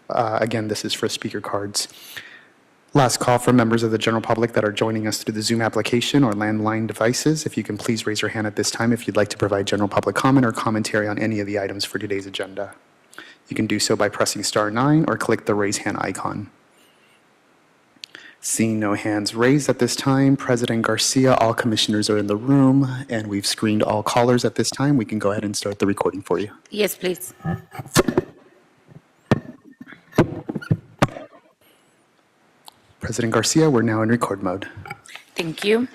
Again, this is for speaker cards. Last call for members of the general public that are joining us through the Zoom application or landline devices. If you can please raise your hand at this time if you'd like to provide general public comment or commentary on any of the items for today's agenda. You can do so by pressing *9 or click the raise hand icon. Seeing no hands raised at this time, President Garcia, all commissioners are in the room, and we've screened all callers at this time. We can go ahead and start the recording for you. Yes, please. President Garcia, we're now in record mode. Thank you.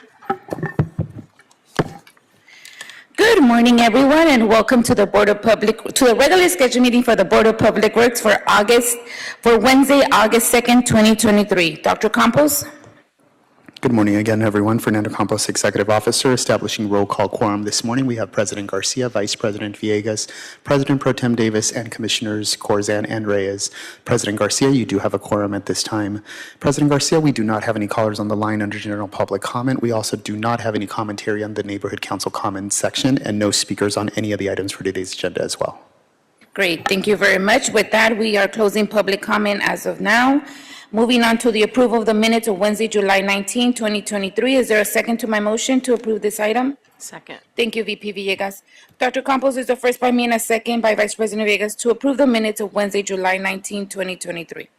Good morning, everyone, and welcome to the regularly scheduled meeting for the Board of Public Works for Wednesday, August 2nd, 2023. Dr. Campos? Good morning again, everyone. Fernando Campos, Executive Officer, establishing roll call quorum this morning. We have President Garcia, Vice President Villegas, President Pro Tem Davis, and Commissioners Corzan and Reyes. President Garcia, you do have a quorum at this time. President Garcia, we do not have any callers on the line under general public comment. We also do not have any commentary on the Neighborhood Council comments section, and no speakers on any of the items for today's agenda as well. Great. Thank you very much. With that, we are closing public comment as of now. Moving on to the approval of the minutes of Wednesday, July 19, 2023. Is there a second to my motion to approve this item? Second. Thank you, VP Villegas. Dr. Campos is the first by me and a second by Vice President Villegas to approve the minutes of Wednesday, July 19, 2023.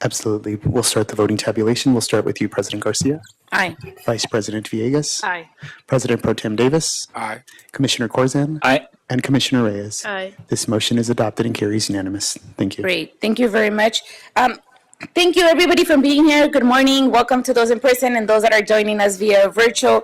Absolutely. We'll start the voting tabulation. We'll start with you, President Garcia. Aye. Vice President Villegas. Aye. President Pro Tem Davis. Aye. Commissioner Corzan. Aye. And Commissioner Reyes. Aye. This motion is adopted and carries unanimous. Thank you. Great. Thank you very much. Thank you, everybody, for being here. Good morning. Welcome to those in person and those that are joining us via virtual.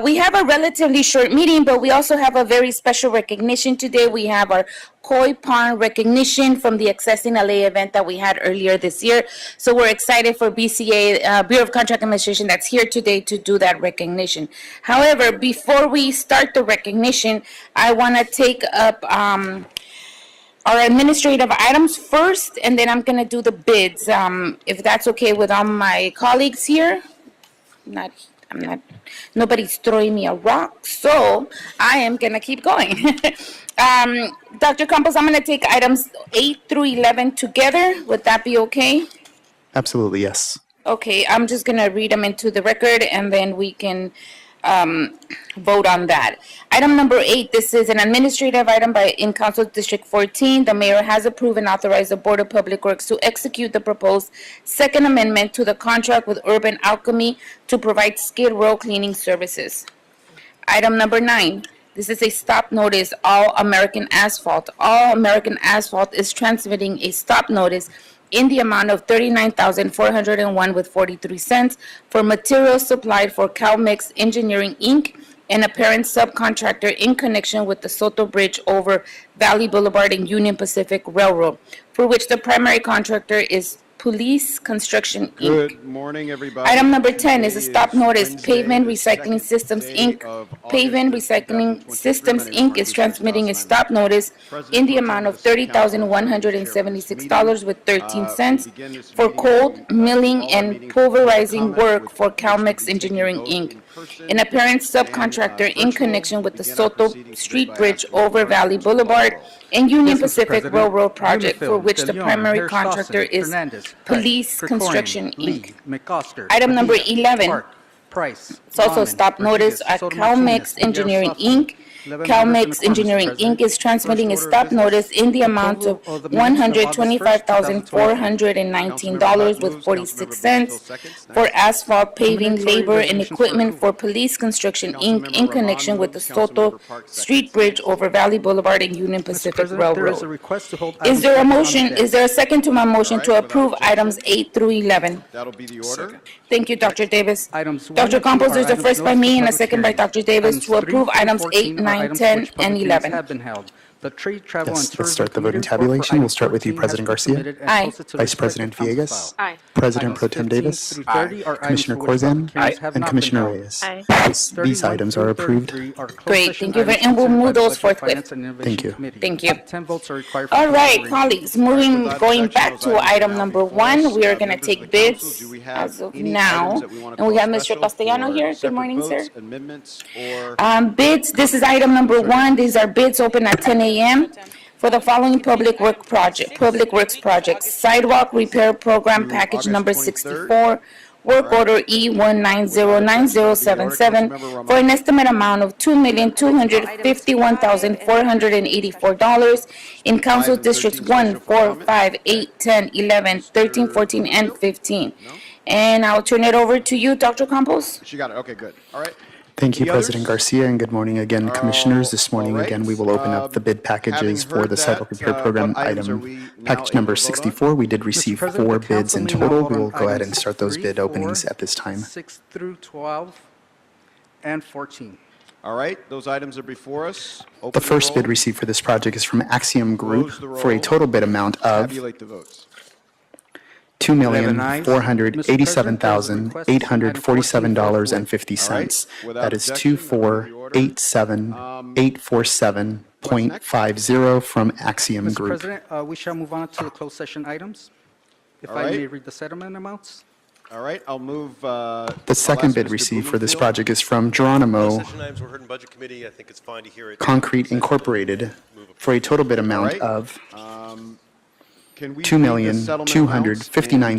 We have a relatively short meeting, but we also have a very special recognition today. We have our Koi Pond recognition from the Accessing LA event that we had earlier this year. So we're excited for BCA, Bureau of Contract Administration, that's here today to do that recognition. However, before we start the recognition, I want to take up our administrative items first, and then I'm going to do the bids, if that's okay with all my colleagues here. Nobody's throwing me a rock, so I am going to keep going. Dr. Campos, I'm going to take items 8 through 11 together. Would that be okay? Absolutely, yes. Okay, I'm just going to read them into the record, and then we can vote on that. Item number 8, this is an administrative item in Council District 14. The mayor has approved and authorized the Board of Public Works to execute the proposed second amendment to the contract with Urban Alchemy to provide skid row cleaning services. Item number 9, this is a stop notice, All American Asphalt. All American Asphalt is transmitting a stop notice in the amount of $39,401.43 for materials supplied for CalMix Engineering, Inc., and a parent subcontractor in connection with the Soto Bridge over Valley Boulevard and Union Pacific Railroad, for which the primary contractor is Police Construction, Inc. Good morning, everybody. Item number 10 is a stop notice. Pavement Recycling Systems, Inc. Pavement Recycling Systems, Inc. is transmitting a stop notice in the amount of $30,176.13 for cold milling and pulverizing work for CalMix Engineering, Inc., and a parent subcontractor in connection with the Soto Street Bridge over Valley Boulevard and Union Pacific Railroad project, for which the primary contractor is Police Construction, Inc. Item number 11. It's also a stop notice at CalMix Engineering, Inc. CalMix Engineering, Inc. is transmitting a stop notice in the amount of $125,419.46 for asphalt paving labor and equipment for Police Construction, Inc. in connection with the Soto Street Bridge over Valley Boulevard and Union Pacific Railroad. Is there a motion? Is there a second to my motion to approve items 8 through 11? That'll be the order. Thank you, Dr. Davis. Dr. Campos, there's a first by me and a second by Dr. Davis to approve items 8, 9, 10, and 11. Let's start the voting tabulation. We'll start with you, President Garcia. Aye. Vice President Villegas. Aye. President Pro Tem Davis. Commissioner Corzan. And Commissioner Reyes. Aye. These items are approved. Great, thank you very, and we'll move those forthwith. Thank you. Thank you. All right, colleagues, going back to item number 1, we are going to take bids as of now. And we have Mr. Castellano here. Good morning, sir. Bids, this is item number 1. These are bids open at 10 a.m. for the following public works projects: sidewalk repair program package number 64, work order E1909077 for an estimate amount of $2,251,484 in council districts 1, 4, 5, 8, 10, 11, 13, 14, and 15. And I'll turn it over to you, Dr. Campos. She got it. Okay, good. All right. Thank you, Any President others? Garcia, and good morning again, Commissioners. This morning, all right. again, we will open up the bid packages Having for the heard sidewalk that, repair program what items are item. we now Package number able to vote on? 64, we did receive President, 4 the bids in council may now total. vote We on will go ahead and items start those 3, bid 4, openings at this time. 6 through 12, and 14. All right. Those items are before us. Open The first bid roll, received for this project is from Axiom Group Close the for a roll. total bid amount of tabulate the votes. $2,487,847.50. Without That is objection, order the order. 2,487,847.50 from Axiom Mr. Group. President, we shall move on to the closed session items. If All I right. may read the settlement amounts. All right. I'll move. The second bid received for this project is from Geronimo Session items were heard in Budget Committee. I think it's fine to hear it. Concrete Incorporated for a total bid amount right. of Can we read the settlement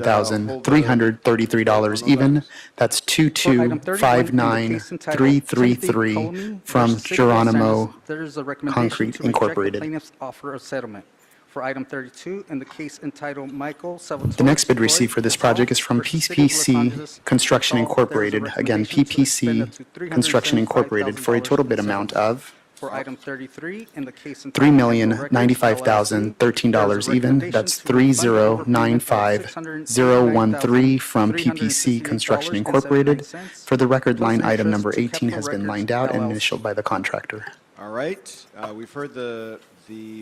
amounts and, hold $2,259,333 even. That's For item 31, in the case entitled Timothy 2259333 Ptolemy from versus City of Los Geronimo Angeles, there is a recommendation Concrete to reject the Incorporated. plaintiff's offer of settlement. For item 32, in the case entitled Michael Salvatore. The next bid Floyd received for this et al. project is from versus City of Los PPC Angeles Construction et al. There is a Incorporated. Again, recommendation to expend PPC up to Construction Incorporated for a total bid $375,000 amount of For item 33, in the case entitled Echo Records, $3,095,013 even. That's $3,095,013 from PPC Construction Incorporated. For the record, line item number 18 has been lined out and initialed by the contractor. All right. We've heard the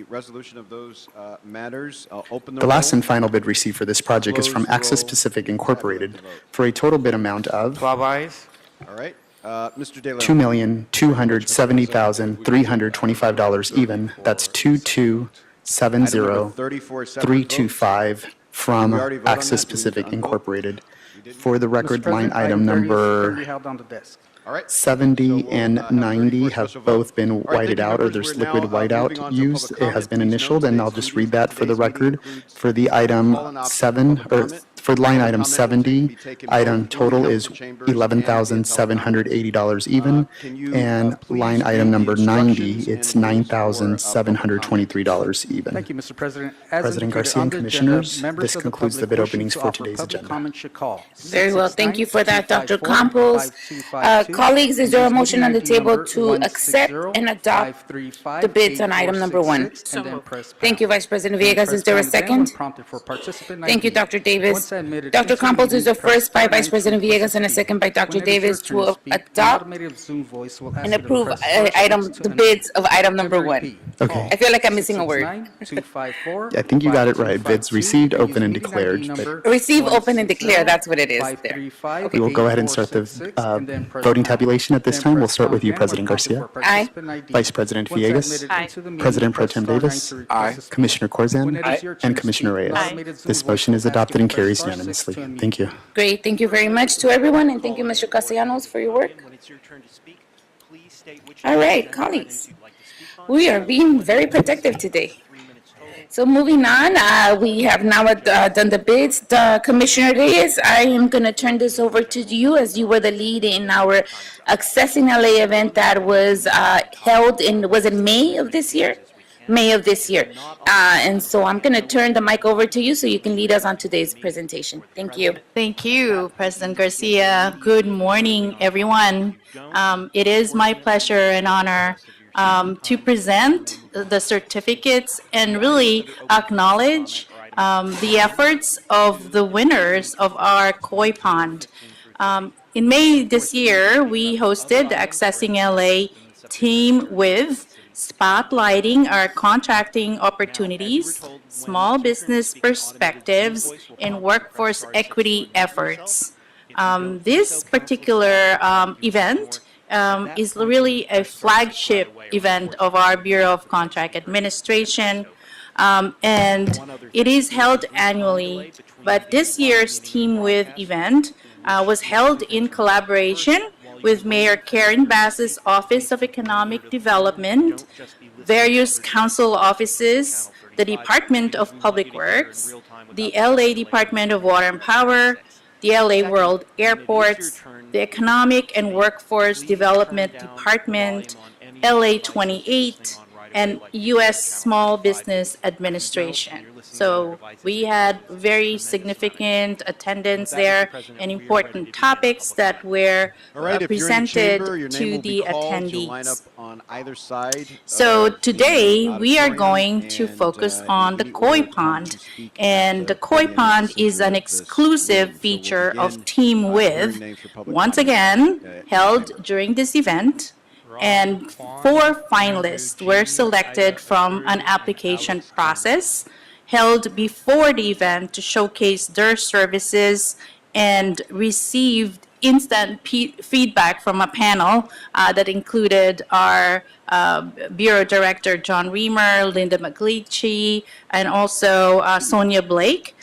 resolution of those matters. I'll open the The last roll. and final bid received for this project is from Close the Access roll. Pacific Incorporated Tabulate the vote. for a total bid amount of 12 ayes. All right. Mr. De Leon. $2,270,325 even. That's Item number 2270325 from Did we already vote on Access that? Do we Pacific unvote? Incorporated. didn't? For the Mr. record, line President, item 30 is number currently held on the desk. All right. 70 So we'll, and have 30 90 for have special vote. both been All right, thank whited you, out, or members. there's We're now, liquid moving whiteout on to used. public It has comment. been Please note initialed, and I'll today's just meeting- read that for the today's meeting record. includes For the all item an option 7, public or comment. for line Public item comment will 70, be taken item both in total the is council chambers and $11,780 even, Can you, and please line read item the number 90, instructions it's and rules for, $9,723 even. Thank you, Mr. President. As President indicated Garcia on and the Commissioners, agenda, members this of concludes the public bid wishing openings to for offer today's public agenda. comment should call Very well. Thank you for that, Dr. 669-254-5252. Campos. Colleagues, is there a motion on the table to accept and adopt the bids on item number 1? Thank you, Vice President Villegas. Is there a second? Thank you, Dr. Davis. Dr. Campos is the first by Vice President Villegas and a second by Dr. Davis to adopt and approve the bids of item number 1. Okay. I feel like I'm missing a word. I think you got it right. Bids received, open, and declared, but- Receive, open, and declare. That's what it is there. We will go ahead and start the voting tabulation at this time. We'll start with you, President Garcia. Aye. Vice President Villegas. Aye. President Pro Tem Davis. Aye. Commissioner Corzan. And Commissioner Reyes. Aye. This motion is adopted and carries unanimously. Thank you. Great. Thank you very much to everyone, and thank you, Mr. Castellanos, for your work. When it's your turn to speak, please state which. All right, agenda colleagues. items you'd like to speak on. We are being very protective today. 3 minutes total. So moving on, we have now done the bids. Commissioner Reyes, I am going to turn this over to you as you were the lead in our Accessing LA event that was held was it May of this year? May of this year. And so I'm going to turn the mic over to you so you can lead us on today's presentation. Thank you. Thank you, President Garcia. Good morning, everyone. It is my pleasure and honor to present the certificates and really acknowledge the efforts of the winners of our koi pond. In May this year, we hosted the Accessing LA Team with spotlighting our contracting opportunities, small business perspectives, and workforce equity efforts. This particular event is really a flagship event of our Bureau of Contract Administration, and it is held annually. But this year's Team With event was held in collaboration with Mayor Karen Bass's Office of Economic Development, various council offices, the Department of Public Works, the LA Department of Water and Power, the LA World Airports, the Economic and Workforce Development Department, LA 28, and U.S. Small Business Administration. So we had very significant attendance there and important topics that were All right, if you're in the chamber, your presented name to will be the called. You'll line up attendees. on either side. So of the today, we are auditorium, going to and, focus in on the any koi order, come to pond. speak And at the koi beginning pond center is an of this exclusive room. So we'll feature of begin, Team hearing With, names for public once comment, again, in held chamber. during this event. And 4 finalists were selected from an application process held before the event to showcase their services and received instant feedback from a panel that included our Bureau Director John Reamer, Linda McLeachy, and also Sonia Blake,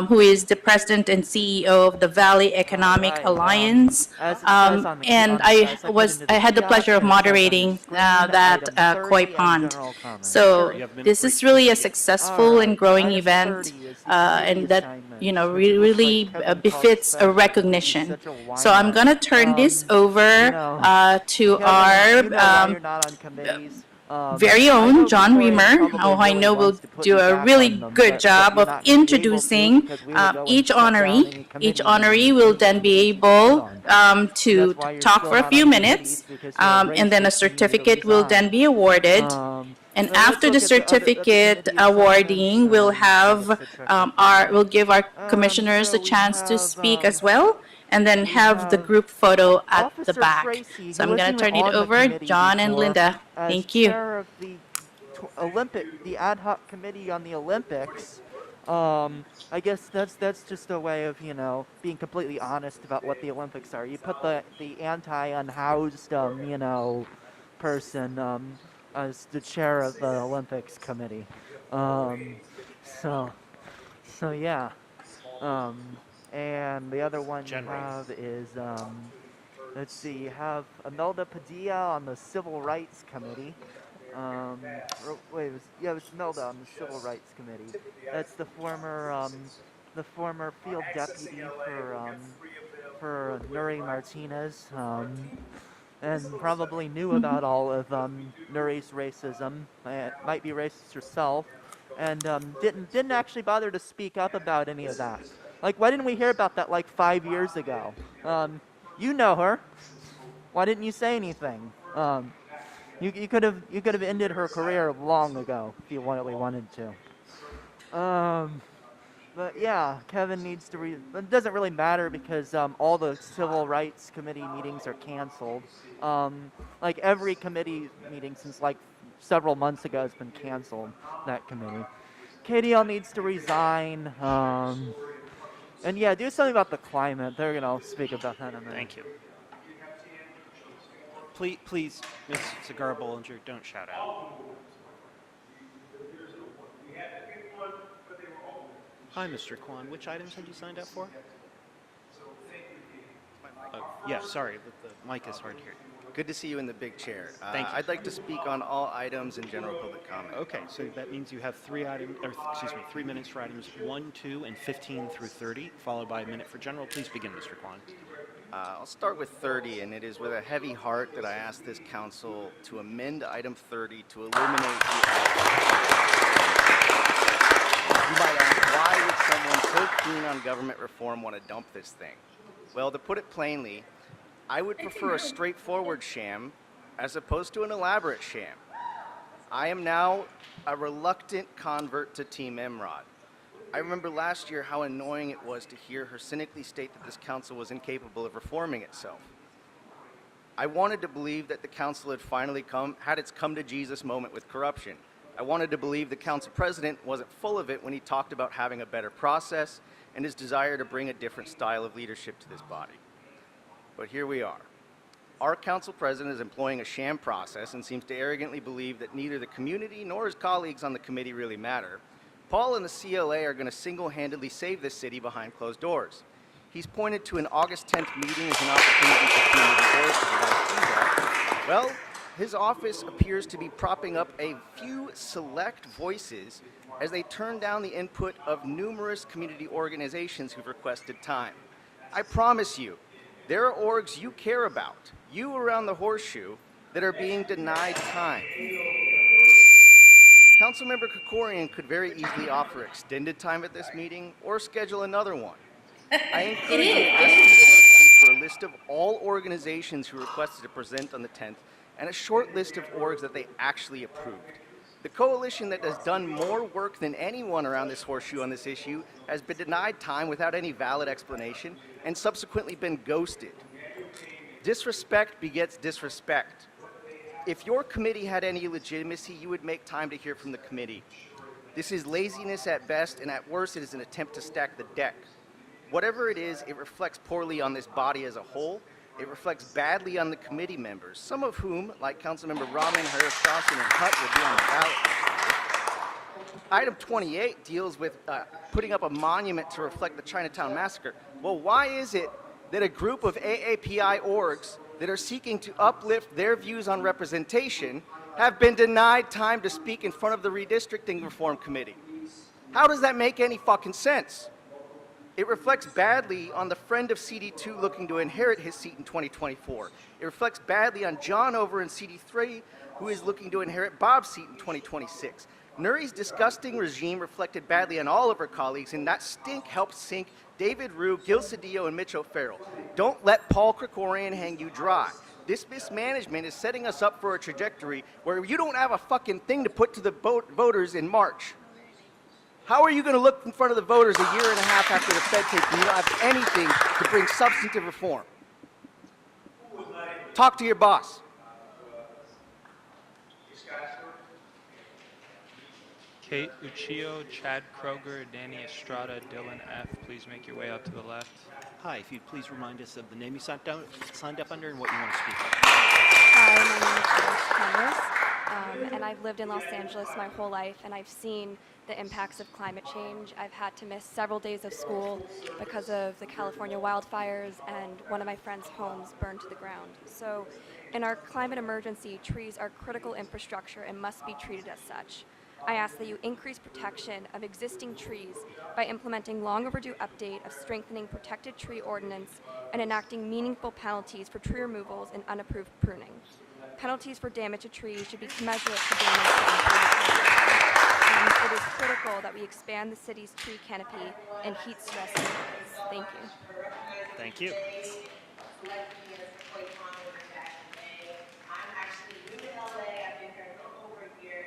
who is the President and CEO of the Valley Economic Right, Alliance. as it says on the- And on the- I as put into the had the pleasure of kiosk, and it says on the moderating screen, that item koi 30 and pond. general comment. So You have minute this for is each really a speaker. successful and growing Item event, 30 is the committee and that, assignments, you know, which it looks really like Kevin befits Parks a said recognition. he's such a So I'm whiner. gonna turn this over you know, to Kevin, our you know why you're not on committees. very I own know John Victoria Reamer, probably who I really know will wants to put do you a back really on them, good but job you're of not gonna be able to introducing because we would go and each shut down any honoree. committee Each meeting. honoree will then be able to That's why you're talk still for a not few on minutes, committees, because you're and then a racist and you need to certificate will then resign. be awarded. And So let's after look the at the other certificate committee awarding, assignments, we'll public have sector we'll give our commissioners so a we chance to have, speak as well, and then have the have group photo at Officer the back. Tracy, So who I'm going wasn't to turn even it on the over, committee John and before, Linda. as Thank you. chair of the the ad hoc committee on the Olympics. I guess that's just a way of, you know, being completely honest about what the Olympics are. You put the anti-unhoused you know, person as the chair of the Olympics committee. So yeah. And the other one you have is let's see, you have Imelda Padilla on the Civil Rights Committee. Wait, it was Imelda on the Civil Rights Committee. That's the former field deputy for Nuri Martinez, and probably knew about all of Nuri's racism. Might be racist herself, and didn't actually bother to speak up about any of that. Like, why didn't we hear about that like 5 years ago? You know her. Why didn't you say anything? You could have ended her career long ago if you really wanted to. But yeah, Kevin needs to it doesn't really matter because all the Civil Rights Committee meetings are canceled. Like every committee meeting since like several months ago has been canceled, that committee. KDL needs to resign. And yeah, do something about the climate. They're going to speak about that in a minute. Thank you. Please, Ms. Segarra-Bollinger, don't shout out. Hi, Mr. Kwan. Which items had you signed up for? Yeah, sorry, but the mic is hard to hear. Good to see you in the big chair. Thank you. I'd like to speak on all items in general public comment. Okay, so that means you have 3 minutes for items 1, 2, and 15 through 30, followed by a minute for general. Please begin, Mr. Kwan. I'll start with 30, and it is with a heavy heart that I ask this council to amend item 30 to eliminate the You might ask, why would someone so keen on government reform want to dump this thing? Well, to put it plainly, I would prefer a straightforward sham as opposed to an elaborate sham. I am now a reluctant convert to Team Emrod. I remember last year how annoying it was to hear her cynically state that this council was incapable of reforming itself. I wanted to believe that the council had finally had its come to Jesus moment with corruption. I wanted to believe the council president wasn't full of it when he talked about having a better process and his desire to bring a different style of leadership to this body. But here we are. Our council president is employing a sham process and seems to arrogantly believe that neither the community nor his colleagues on the committee really matter. Paul and the CLA are going to single-handedly save this city behind closed doors. He's pointed to an August 10th meeting as an opportunity for community voice to provide feedback. Well, his office appears to be propping up a few select voices as they turn down the input of numerous community organizations who've requested time. I promise you, there are orgs you care about, you around the horseshoe, that are being denied time. Councilmember Krikorian could very easily offer extended time at this meeting or schedule another one. I encourage you to ask him for a list of all organizations who requested to present on the 10th and a short list of orgs that they actually approved. The coalition that has done more work than anyone around this horseshoe on this issue has been denied time without any valid explanation and subsequently been ghosted. Disrespect begets disrespect. If your committee had any legitimacy, you would make time to hear from the committee. This is laziness at best, and at worst, it is an attempt to stack the deck. Whatever it is, it reflects poorly on this body as a whole. It reflects badly on the committee members, some of whom, like Councilmember Rahman, Harris Dawson, and Hutt, will be on the ballot. Item 28 deals with putting up a monument to reflect the Chinatown Massacre. Well, why is it that a group of AAPI orgs that are seeking to uplift their views on representation have been denied time to speak in front of the Redistricting Reform Committee? How does that make any fucking sense? It reflects badly on the friend of CD2 looking to inherit his seat in 2024. It reflects badly on John over in CD3, who is looking to inherit Bob's seat in 2026. Nuri's disgusting regime reflected badly on all of her colleagues, and that stink helped sink David Rue, Gil Cedillo, and Mitch O'Farrell. Don't let Paul Krikorian hang you dry. This mismanagement is setting us up for a trajectory where you don't have a fucking thing to put to the voters in March. How are you going to look in front of the voters a year and a half after the Fed takes and you don't have anything to bring substantive reform? Talk to your boss. Kate Uchillo, Chad Kroger, Danny Estrada, Dylan F. Please make your way up to the left. Hi, if you'd please remind us of the name you signed up under and what you want to speak on. Hi, my name is Alice Thomas, and I've lived in Los Angeles my whole life, and I've seen the impacts of climate change. I've had to miss several days of school because of the California wildfires, and one of my friend's homes burned to the ground. So in our climate emergency, trees are critical infrastructure and must be treated as such. I ask that you increase protection of existing trees by implementing long overdue update of strengthening protected tree ordinance and enacting meaningful penalties for tree removals and unapproved pruning. Penalties for damage to trees should be commensurate to damage to trees. And it is critical that we expand the city's tree canopy and heat stress neighborhoods. Thank you. Thank you.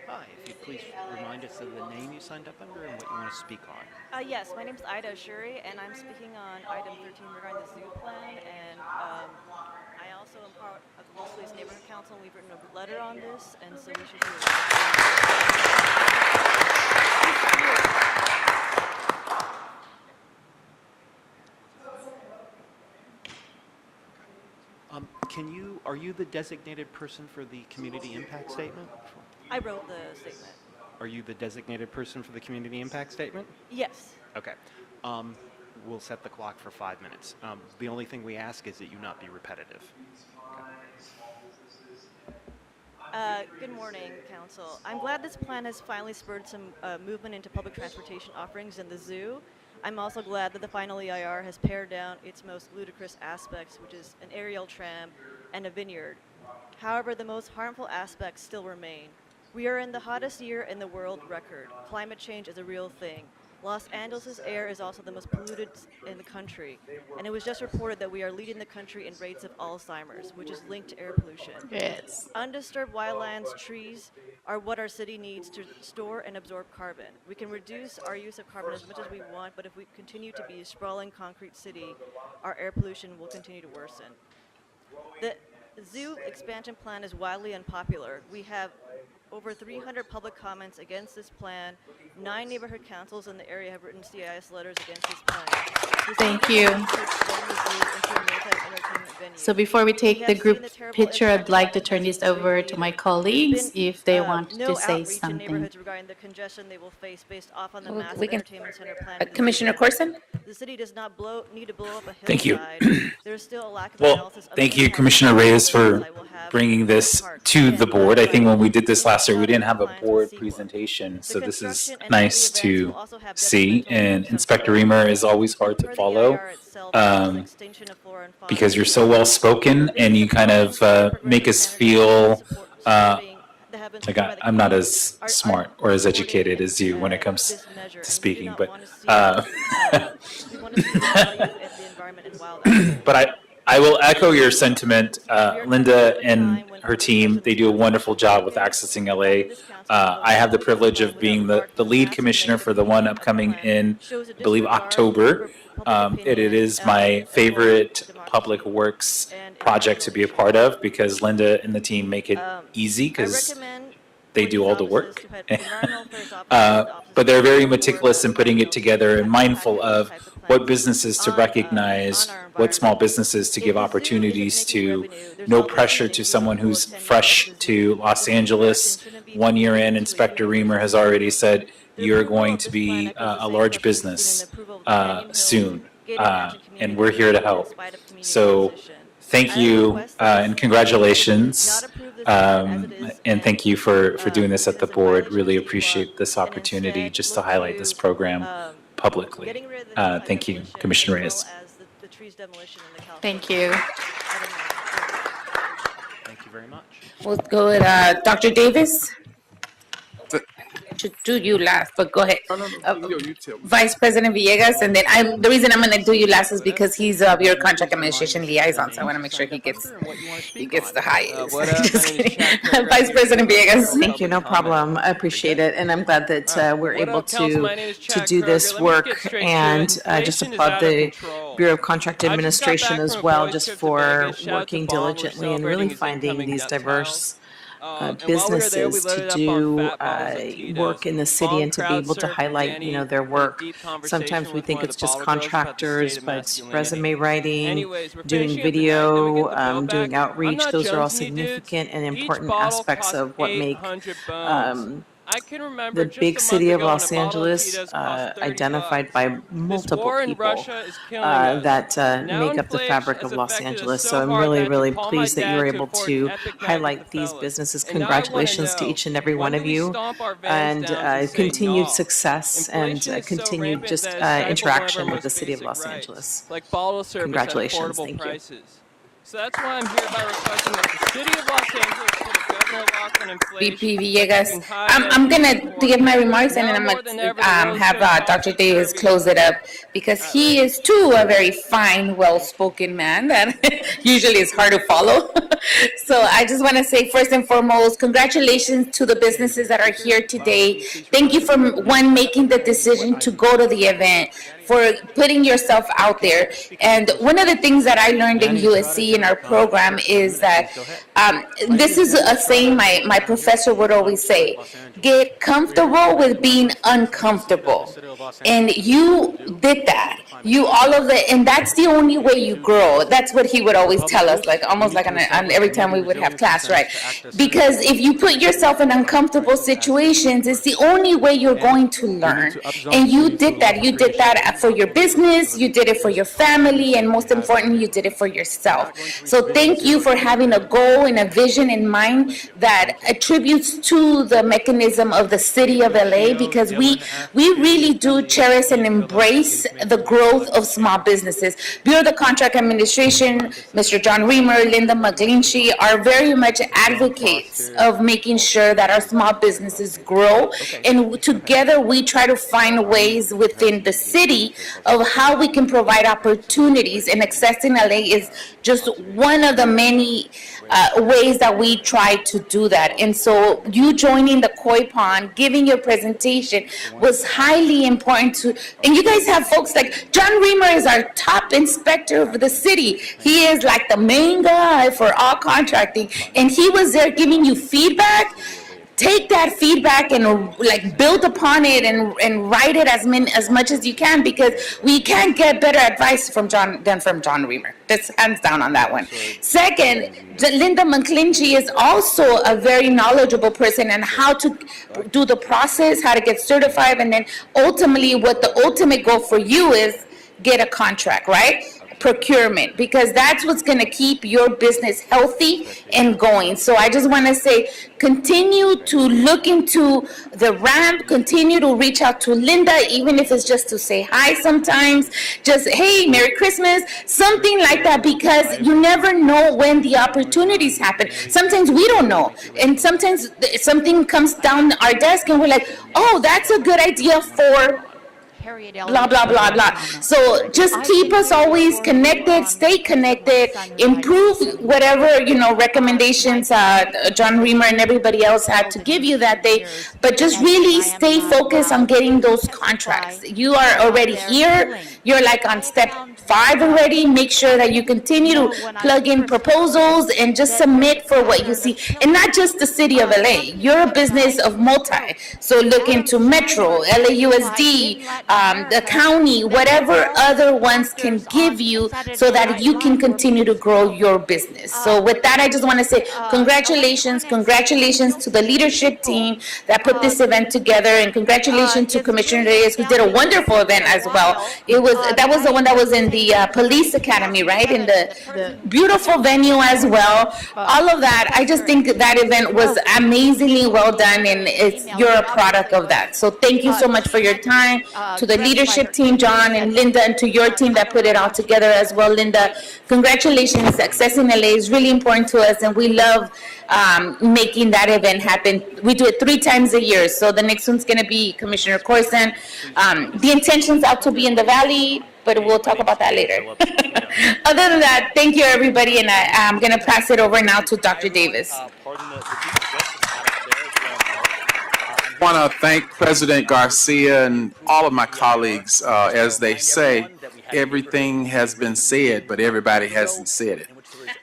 Hi, if you'd please remind us of the name you signed up under and what you want to speak on. Yes, my name is Ida Shuri, and I'm speaking on item 13 regarding the zoo plan. And I also am part of the Los Feliz Neighborhood Council. We've written a letter on this, and so we should do it. Are you the designated person for the community impact statement? I wrote the statement. Are you the designated person for the community impact statement? Yes. Okay. We'll set the clock for 5 minutes. The only thing we ask is that you not be repetitive. Good morning, Council. I'm glad this plan has finally spurred some movement into public transportation offerings in the zoo. I'm also glad that the final EIR has pared down its most ludicrous aspects, which is an aerial tram and a vineyard. However, the most harmful aspects still remain. We are in the hottest year in the world record. Climate change is a real thing. Los Angeles' air is also the most polluted in the country, and it was just reported that we are leading the country in rates of Alzheimer's, which is linked to air pollution. Yes. Undisturbed wildlands, trees, are what our city needs to store and absorb carbon. We can reduce our use of carbon as much as we want, but if we continue to be a sprawling concrete city, our air pollution will continue to worsen. The zoo expansion plan is wildly unpopular. We have over 300 public comments against this plan. 9 neighborhood councils in the area have written CIS letters against this plan. Thank you. So before we take the group picture, I'd like to turn this over to my colleagues if they want to say something. Regarding the congestion they will face based off on the massive We can- entertainment center plan. Commissioner Corson? The the city does not need to blow up a hillside. Thank you. There's still a lack of Well, analysis of thank the you, impact Commissioner of Reyes, the for hillside will have bringing this parks. to the And board. I think when we otherwise, did this last year, we didn't have a plans board sequel. presentation, The so this is construction and nice other events will to also have see. detrimental And effects on Inspector citizens. Reamer is always hard to Per the follow EIR itself, the extinction of flora and fauna because you're is so well spoken and you kind of make us feel like I'm not as smart or as educated as you when it comes to speaking, but but I will echo your sentiment. Linda and her team, they do a wonderful job with Accessing LA. I have the privilege of being the lead commissioner for the one upcoming in, I believe, October. It is my favorite public works project to be a part of because Linda and the team make it easy because they do all the work. But they're very meticulous in putting it together and mindful of what businesses to recognize, what small businesses to give opportunities to. No pressure to someone who's fresh to Los Angeles. 1 year in, Inspector Reamer has already said, you're going to be a large business soon, and we're here to help. So thank you and congratulations, and thank you for doing this at the board. Really appreciate this opportunity just to highlight this program publicly. Thank you, Commissioner Reyes. Thank you. Thank you very much. We'll go with Dr. Davis. Should do you last, but go ahead. Vice President Villegas, and then the reason I'm going to do you last is because he's your contract administration liaison, so I want to make sure he gets the highest. Just kidding. Vice President Villegas. Thank you, no problem. I appreciate it, and I'm glad that we're able to do this work, and just applaud the Bureau of Contract Administration as well, just for working diligently and really finding these diverse businesses to do work in the city and to be able to highlight, their work. Sometimes we think it's just contractors, but resume writing, doing video, doing outreach, those are all significant and important aspects of what make the big city of Los Angeles identified by multiple people that make up the fabric of Los Angeles. So I'm really, really pleased that you were able to highlight these businesses. Congratulations to each and every one of you, and continued success and continued just interaction with the city of Los Angeles. Congratulations. Thank you. So that's why I'm here by requesting that the city of Los Angeles put a Governor Lock on inflation. VP Villegas. I'm going to give my remarks, and then I'm going to have Dr. Davis close it up, because he is, too, a very fine, well-spoken man that usually is hard to follow. So I just want to say, first and foremost, congratulations to the businesses that are here today. Thank you for, one, making the decision to go to the event, for putting yourself out there. And one of the things that I learned in USC in our program is that this is a saying my professor would always say: get comfortable with being uncomfortable. And you did that. And that's the only way you grow. That's what he would always tell us, like almost like on every time we would have class, right? Because if you put yourself in uncomfortable situations, it's the only way you're going to learn. And you did that. You did that for your business, you did it for your family, and most importantly, you did it for yourself. So thank you for having a goal and a vision in mind that attributes to the mechanism of the city of LA, because we really do cherish and embrace the growth of small businesses. Bureau of the Contract Administration, Mr. John Reamer, Linda McGlinchey are very much advocates of making sure that our small businesses grow, and together we try to find ways within the city of how we can provide opportunities, and Accessing LA is just one of the many ways that we try to do that. And so you joining the Koi Pond, giving your presentation was highly important to, and you guys have folks like John Reamer is our top inspector of the city. He is like the main guy for all contracting, and he was there giving you feedback. Take that feedback and like build upon it and write it as much as you can, because we can't get better advice than from John Reamer. That's hands down on that one. Second, Linda McGlinchey is also a very knowledgeable person on how to do the process, how to get certified, and then ultimately what the ultimate goal for you is get a contract, right? Procurement, because that's what's going to keep your business healthy and going. So I just want to say, continue to look into the ramp, continue to reach out to Linda, even if it's just to say hi sometimes, just, hey, Merry Christmas, something like that, because you never know when the opportunities happen. Sometimes we don't know, and sometimes something comes down our desk and we're like, oh, that's a good idea for blah, blah, blah, blah. So just keep us always connected, stay connected, improve whatever, recommendations John Reamer and everybody else had to give you that day, but just really stay focused on getting those contracts. You are already here. You're like on step 5 already. Make sure that you continue to plug in proposals and just submit for what you see. And not just the city of LA. You're a business of multi. So look into Metro, LAUSD, the county, whatever other ones can give you so that you can continue to grow your business. So with that, I just want to say congratulations to the leadership team that put this event together, and congratulations to Commissioner Reyes, who did a wonderful event as well. That was the one that was in the police academy, right? In the beautiful venue as well. All of that, I just think that event was amazingly well done, and you're a product of that. So thank you so much for your time. To the leadership team, John and Linda, and to your team that put it all together as well, Linda. Congratulations. Success in LA is really important to us, and we love making that event happen. We do it 3 times a year, so the next one's going to be Commissioner Corzine. The intention's out to be in the Valley, but we'll talk about that later. Other than that, thank you, everybody, and I'm going to pass it over now to Dr. Davis. I want to thank President Garcia and all of my colleagues. As they say, everything has been said, but everybody hasn't said it.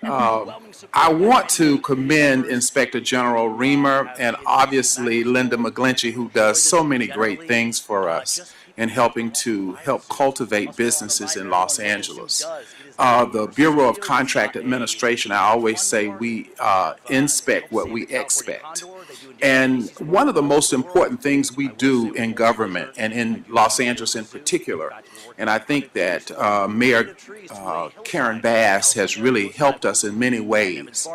I want to commend Inspector General Reamer and obviously Linda McGlinchey, who does so many great things for us in helping to help cultivate businesses in Los Angeles. The Bureau of Contract Administration, I always say we inspect what we expect. And one of the most important things we do in government, and in Los Angeles in particular, and I think that Mayor Karen Bass has really helped us in many ways,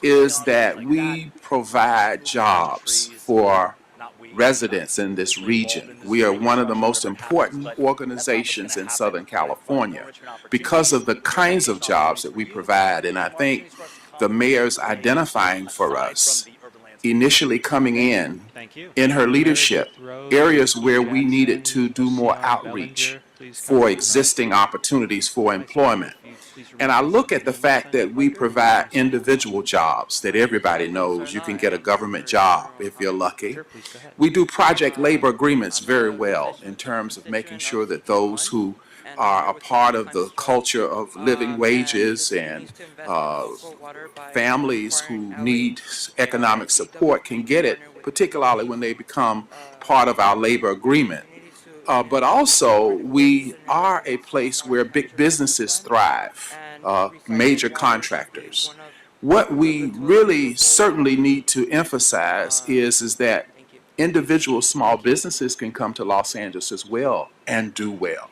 is that we provide jobs for residents in this region. We are one of the most important organizations in Southern California because of the kinds of jobs that we provide. And I think the mayor's identifying for us, initially coming in her leadership, areas where we needed to do more outreach for existing opportunities for employment. And I look at the fact that we provide individual jobs that everybody knows you can get a government job if you're lucky. We do project labor agreements very well in terms of making sure that those who are a part of the culture of living wages and families who need economic support can get it, particularly when they become part of our labor agreement. But also, we are a place where big businesses thrive, major contractors. What we really certainly need to emphasize is that individual small businesses can come to Los Angeles as well and do well.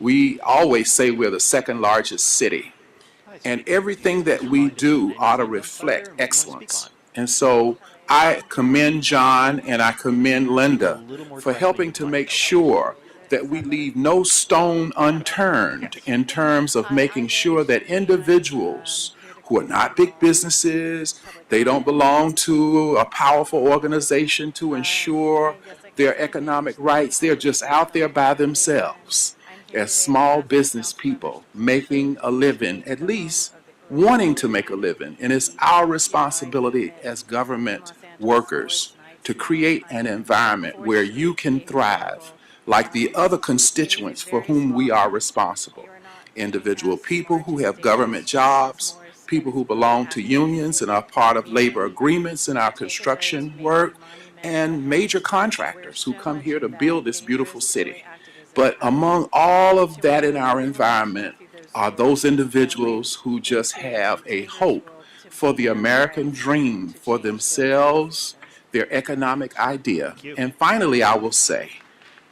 We always say we're the second largest city, and everything that we do ought to reflect excellence. And so I commend John and I commend Linda for helping to make sure that we leave no stone unturned in terms of making sure that individuals who are not big businesses, they don't belong to a powerful organization to ensure their economic rights, they're just out there by themselves as small business people making a living, at least wanting to make a living. And it's our responsibility as government workers to create an environment where you can thrive like the other constituents for whom we are responsible. Individual people who have government jobs, people who belong to unions and are part of labor agreements in our construction work, and major contractors who come here to build this beautiful city. But among all of that in our environment are those individuals who just have a hope for the American dream, for themselves, their economic idea. And finally, I will say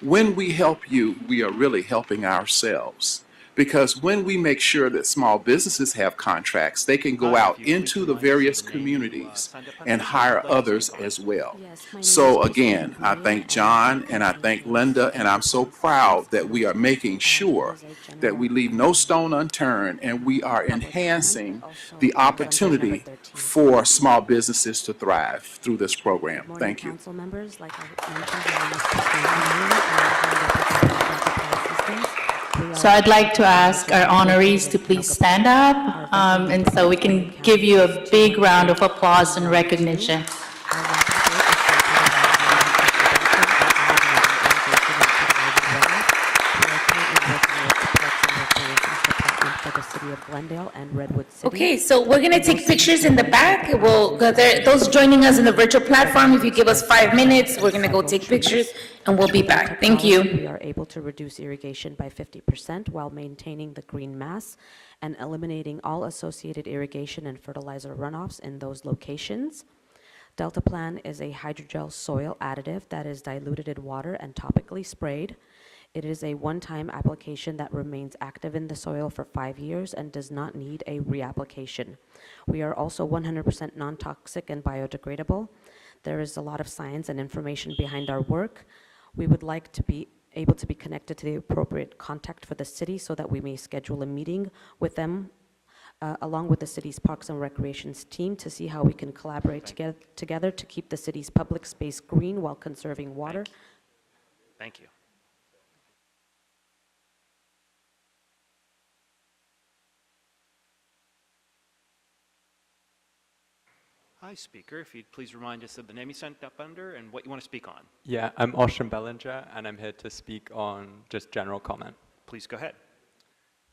When we help you, we are really helping ourselves. Because when we make sure that small businesses have contracts, they can go out into the various communities and hire others as well. So again, I thank John and I thank Linda, and I'm so proud that we are making sure that we leave no stone unturned and we are enhancing the opportunity for small businesses to thrive through this program. Thank you. Council members, like I mentioned, So I'd like to ask our honorees to please stand up, and so we can give you a big round of applause and recognition. Okay, so we're going to take pictures in the back. Those joining us in the virtual platform, if you give us 5 minutes, we're going to go take pictures, and we'll be back. Thank you. We are able to reduce irrigation by 50% while maintaining the green mass and eliminating all associated irrigation and fertilizer runoffs in those locations. Deltaplan is a hydrogel soil additive that is diluted in water and topically sprayed. It is a one-time application that remains active in the soil for 5 years and does not need a reapplication. We are also 100% non-toxic and biodegradable. There is a lot of science and information behind our work. We would like to be able to be connected to the appropriate contact for the city so that we may schedule a meeting with them along with the city's Parks and Recreations team to see how we can collaborate together to keep the city's public space green while conserving water. Thank you. Hi, speaker. If you'd please remind us of the name you signed up under and what you want to speak on. Yeah, I'm Ocean Bellinger, and I'm here to speak on just general comment. Please go ahead.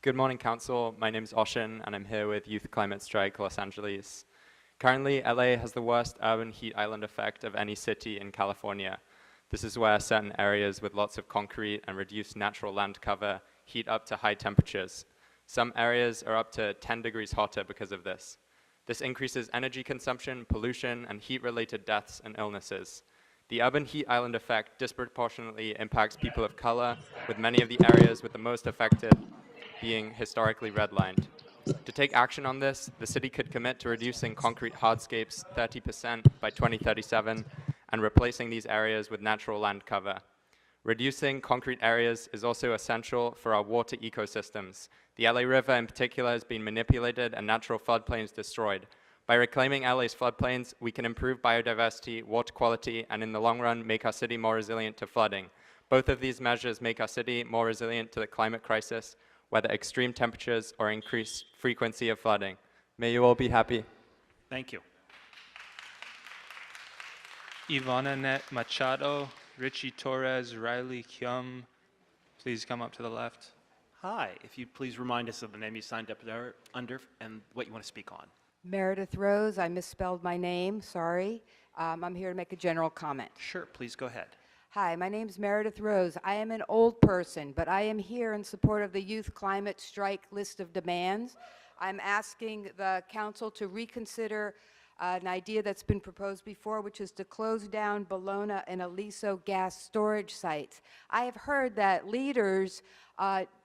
Good morning, Council. My name is Ocean, and I'm here with Youth Climate Strike Los Angeles. Currently, LA has the worst urban heat island effect of any city in California. This is where certain areas with lots of concrete and reduced natural land cover heat up to high temperatures. Some areas are up to 10 degrees hotter because of this. This increases energy consumption, pollution, and heat-related deaths and illnesses. The urban heat island effect disproportionately impacts people of color, with many of the areas with the most affected being historically redlined. To take action on this, the city could commit to reducing concrete hardscapes 30% by 2037 and replacing these areas with natural land cover. Reducing concrete areas is also essential for our water ecosystems. The LA River in particular has been manipulated and natural floodplains destroyed. By reclaiming LA's floodplains, we can improve biodiversity, water quality, and in the long run, make our city more resilient to flooding. Both of these measures make our city more resilient to the climate crisis, whether extreme temperatures or increased frequency of flooding. May you all be happy. Thank you. Ivana Net Machado, Richie Torres, Riley Kyum, please come up to the left. Hi. If you'd please remind us of the name you signed up under and what you want to speak on. Meredith Rose, I misspelled my name, sorry. I'm here to make a general comment. Sure, please go ahead. Hi, my name's Meredith Rose. I am an old person, but I am here in support of the Youth Climate Strike list of demands. I'm asking the council to reconsider an idea that's been proposed before, which is to close down Bologna and Aliso gas storage sites. I have heard that leaders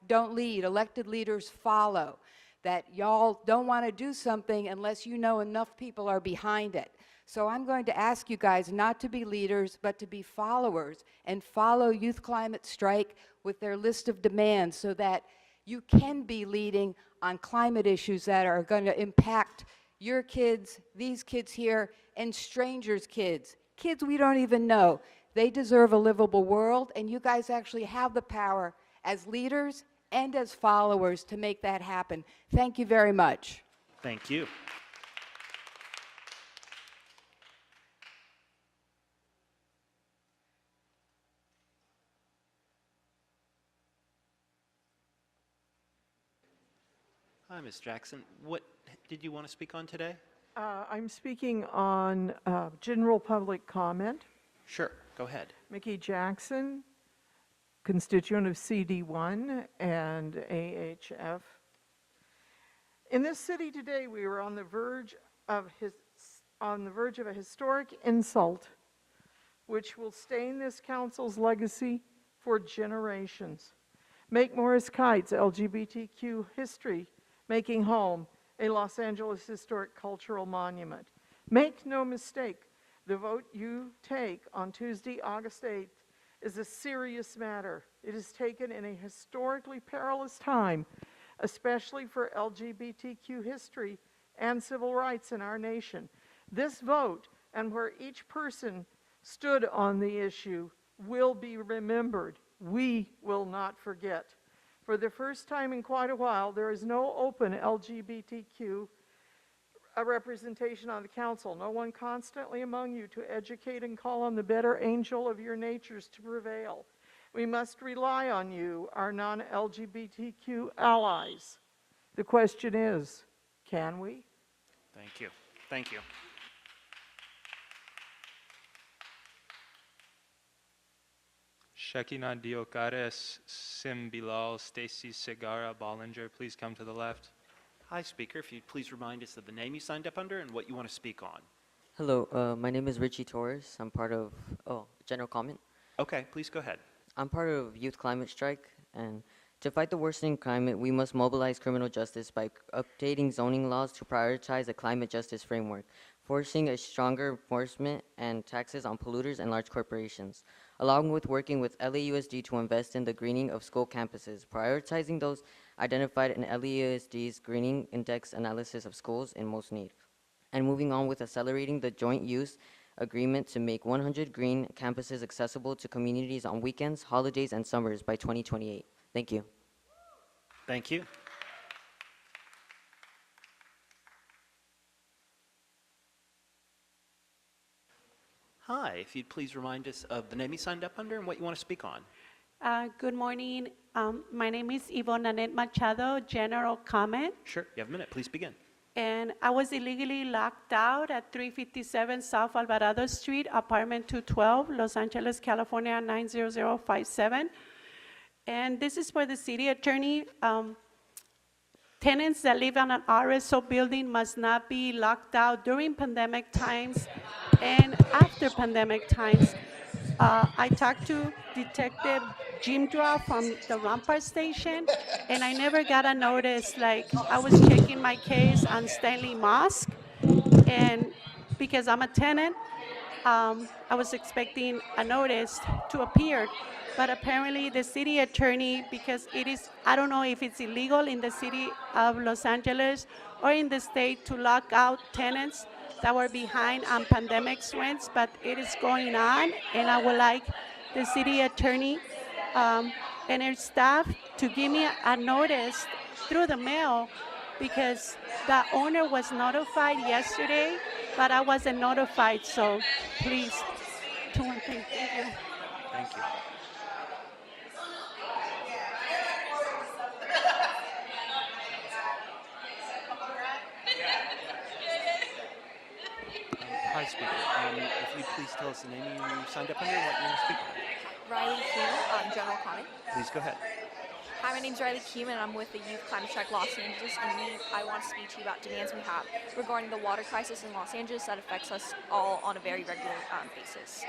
don't lead, elected leaders follow, that y'all don't want to do something unless you know enough people are behind it. So I'm going to ask you guys not to be leaders, but to be followers and follow Youth Climate Strike with their list of demands so that you can be leading on climate issues that are going to impact your kids, these kids here, and strangers' kids, kids we don't even know. They deserve a livable world, and you guys actually have the power as leaders and as followers to make that happen. Thank you very much. Thank you. Hi, Ms. Jackson. What did you want to speak on today? I'm speaking on general public comment. Sure, go ahead. Mickey Jackson, constituent of CD1 and AHF. In this city today, we were on the verge of a historic insult, which will stain this council's legacy for generations. Make Morris Kites LGBTQ History Making Home a Los Angeles Historic Cultural Monument. Make no mistake, the vote you take on Tuesday, August 8th is a serious matter. It is taken in a historically perilous time, especially for LGBTQ history and civil rights in our nation. This vote and where each person stood on the issue will be remembered. We will not forget. For the first time in quite a while, there is no open LGBTQ representation on the council. No one constantly among you to educate and call on the better angel of your natures to prevail. We must rely on you, our non-LGBTQ allies. The question is, can we? Thank you. Thank you. Shekina Diocares, Sim Bilal, Stacy Segarra, Bollinger, please come to the left. Hi, Speaker. If you'd please remind us of the name you signed up under and what you want to speak on. Hello, my name is Richie Torres. I'm part of, general comment. Okay, please go ahead. I'm part of Youth Climate Strike, and to fight the worsening climate, we must mobilize criminal justice by updating zoning laws to prioritize a climate justice framework, forcing a stronger enforcement and taxes on polluters and large corporations, along with working with LAUSD to invest in the greening of school campuses, prioritizing those identified in LAUSD's Greening Index analysis of schools in most need, and moving on with accelerating the joint use agreement to make 100 green campuses accessible to communities on weekends, holidays, and summers by 2028. Thank you. Thank you. Hi, if you'd please remind us of the name you signed up under and what you want to speak on. Good morning. My name is Yvonne Nanette Machado, general comment. Sure, you have a minute. Please begin. And I was illegally locked out at 357 South Alvarado Street, apartment 212, Los Angeles, California, 90057. And this is for the city attorney. Tenants that live on an RSO building must not be locked out during pandemic times and after pandemic times. I talked to Detective Jim Draw from the Rampart Station, and I never got a notice. Like, I was checking my case on Stanley Mosque, and because I'm a tenant, I was expecting a notice to appear. But apparently the city attorney, because it is, I don't know if it's illegal in the city of Los Angeles or in the state to lock out tenants that were behind on pandemic rents, but it is going on, and I would like the city attorney and her staff to give me a notice through the mail, because the owner was notified yesterday, but I wasn't notified, so please, do one thing. Thank you. Thank you. Hi, Speaker. If you'd please tell us the name you signed up under and what you want to speak on. Riley Keeman, general comment. Please go ahead. Hi, my name is Riley Keeman, and I'm with the Youth Climate Strike Los Angeles, and I want to speak to you about demands we have regarding the water crisis in Los Angeles that affects us all on a very regular basis.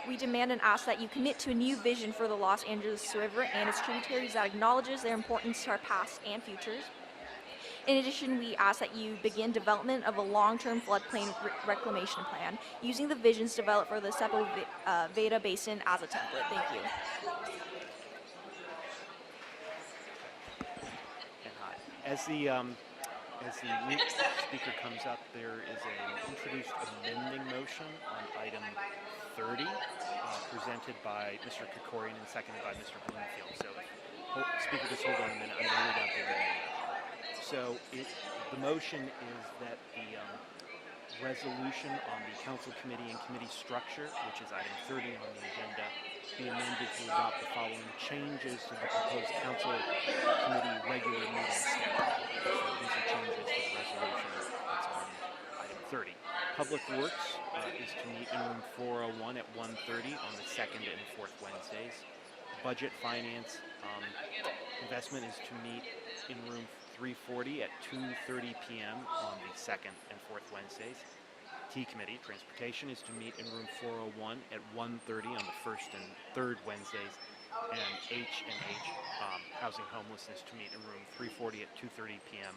We demand and ask that you commit to a new vision for the Los Angeles River and its tributaries that acknowledges their importance to our past and futures. In addition, we ask that you begin development of a long-term floodplain reclamation plan using the visions developed for the Sepulveda Basin as a template. Thank you. And hi. As the new speaker comes up, there is an introduced amending motion on item 30, presented by Mr. Krikorian and seconded by Mr. Bloomfield. So, Speaker, just hold on a minute. I'm going to read out the amendment. So the motion is that the resolution on the council committee and committee structure, which is item 30 on the agenda, be amended to adopt the following changes to the proposed council committee regular meeting schedule. So these are changes to the resolution that's on item 30. Public Works is to meet in room 401 at 1:30 on the second and fourth Wednesdays. Budget Finance Investment is to meet in room 340 at 2:30 p.m. on the second and fourth Wednesdays. T Committee, Transportation, is to meet in room 401 at 1:30 on the first and third Wednesdays. and H and H Housing Homelessness to meet in room 340 at 2:30 p.m.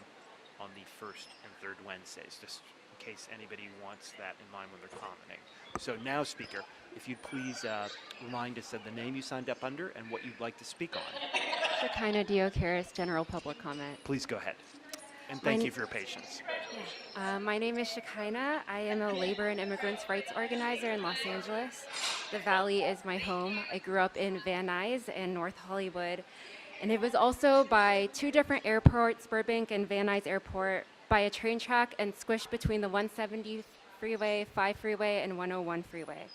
on the first and third Wednesdays, just in case anybody wants that in mind when they're commenting. So now, Speaker, if you'd please remind us of the name you signed up under and what you'd like to speak on. Shekinah Diocaris, general public comment. Please go ahead. And thank you for your patience. My name is Shekinah. I am a labor and immigrants' rights organizer in Los Angeles. The Valley is my home. I grew up in Van Nuys and North Hollywood. And it was also by two different airports, Burbank and Van Nuys Airport, by a train track and squished between the 170 freeway, 5 freeway, and 101 freeway.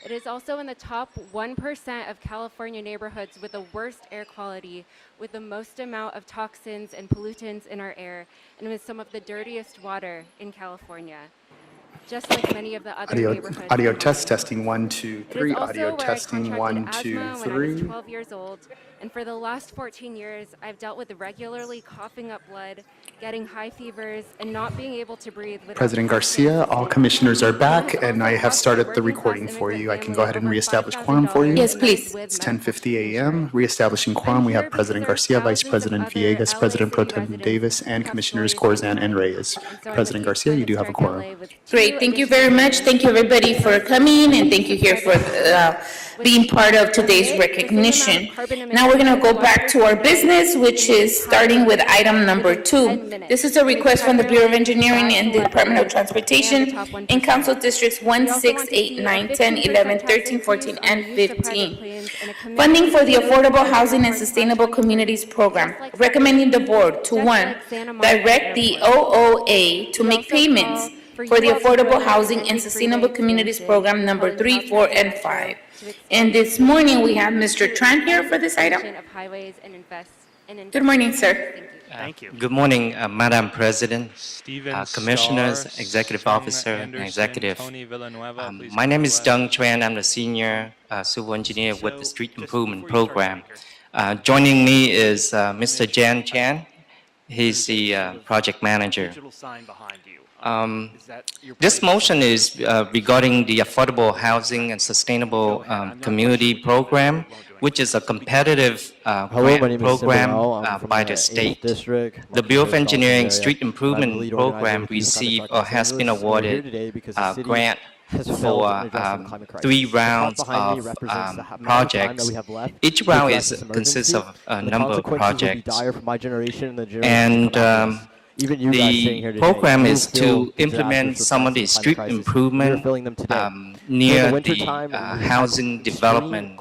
It is also in the top 1% of California neighborhoods with the worst air quality, with the most amount of toxins and pollutants in our air, and with some of the dirtiest water in California, just like many of the other neighborhoods. Audio test, testing 1, 2, 3. It is also Audio where testing I 1, contracted 2, asthma when I was 3. 12 years old, and for the last 14 years, I've dealt with regularly coughing up blood, getting high fevers, and not being able to breathe without President Garcia, all commissioners are back, and I have started the recording for you. I can go ahead and reestablish quorum for you. Yes, please. It's 10:50 a.m. Reestablishing quorum. We have President Garcia, Vice President Villegas, President Pro Tem Davis, and Commissioners Corzan and Reyes. President Garcia, you do have a quorum. Great, thank you very much. Thank you, everybody, for coming, and thank you here for being part of today's recognition. Now we're going to go back to our business, which is starting with item number 2. This is a request from the Bureau of Engineering and the Department of Transportation in Council Districts 1, 6, 8, 9, 10, 11, 13, 14, and 15. Funding for the Affordable Housing and Sustainable Communities Program, recommending the board to 1, direct the OOA to make payments for the Affordable Housing and Sustainable Communities Program number 3, 4, and 5. And this morning, we have Mr. Tran here for this item. Good morning, sir. Thank you. Good morning, Madam President, Steven Commissioners, Starr, Executive Strong Officer, and Anderson, Executive. Tony Villanueva, please My come name to is the Deng left. Chuan. I'm the Senior Civil Engineer with the Street Improvement Program. Joining me is Mr. Jan Chan. He's the Project Manager. Digital sign behind you. This motion is regarding the Affordable Housing and Sustainable Community Program, which is a competitive grant program by the state. The Bureau of Engineering Street Improvement Program received or has been awarded a grant for 3 rounds of projects. Each round consists of a number of projects. And the program is to implement some of the street improvement near the housing development,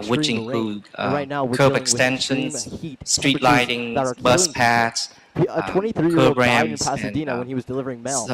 which include curb extensions, street lighting, bus paths, a 23-year-old curb died in ramps, Pasadena and when he was delivering mail.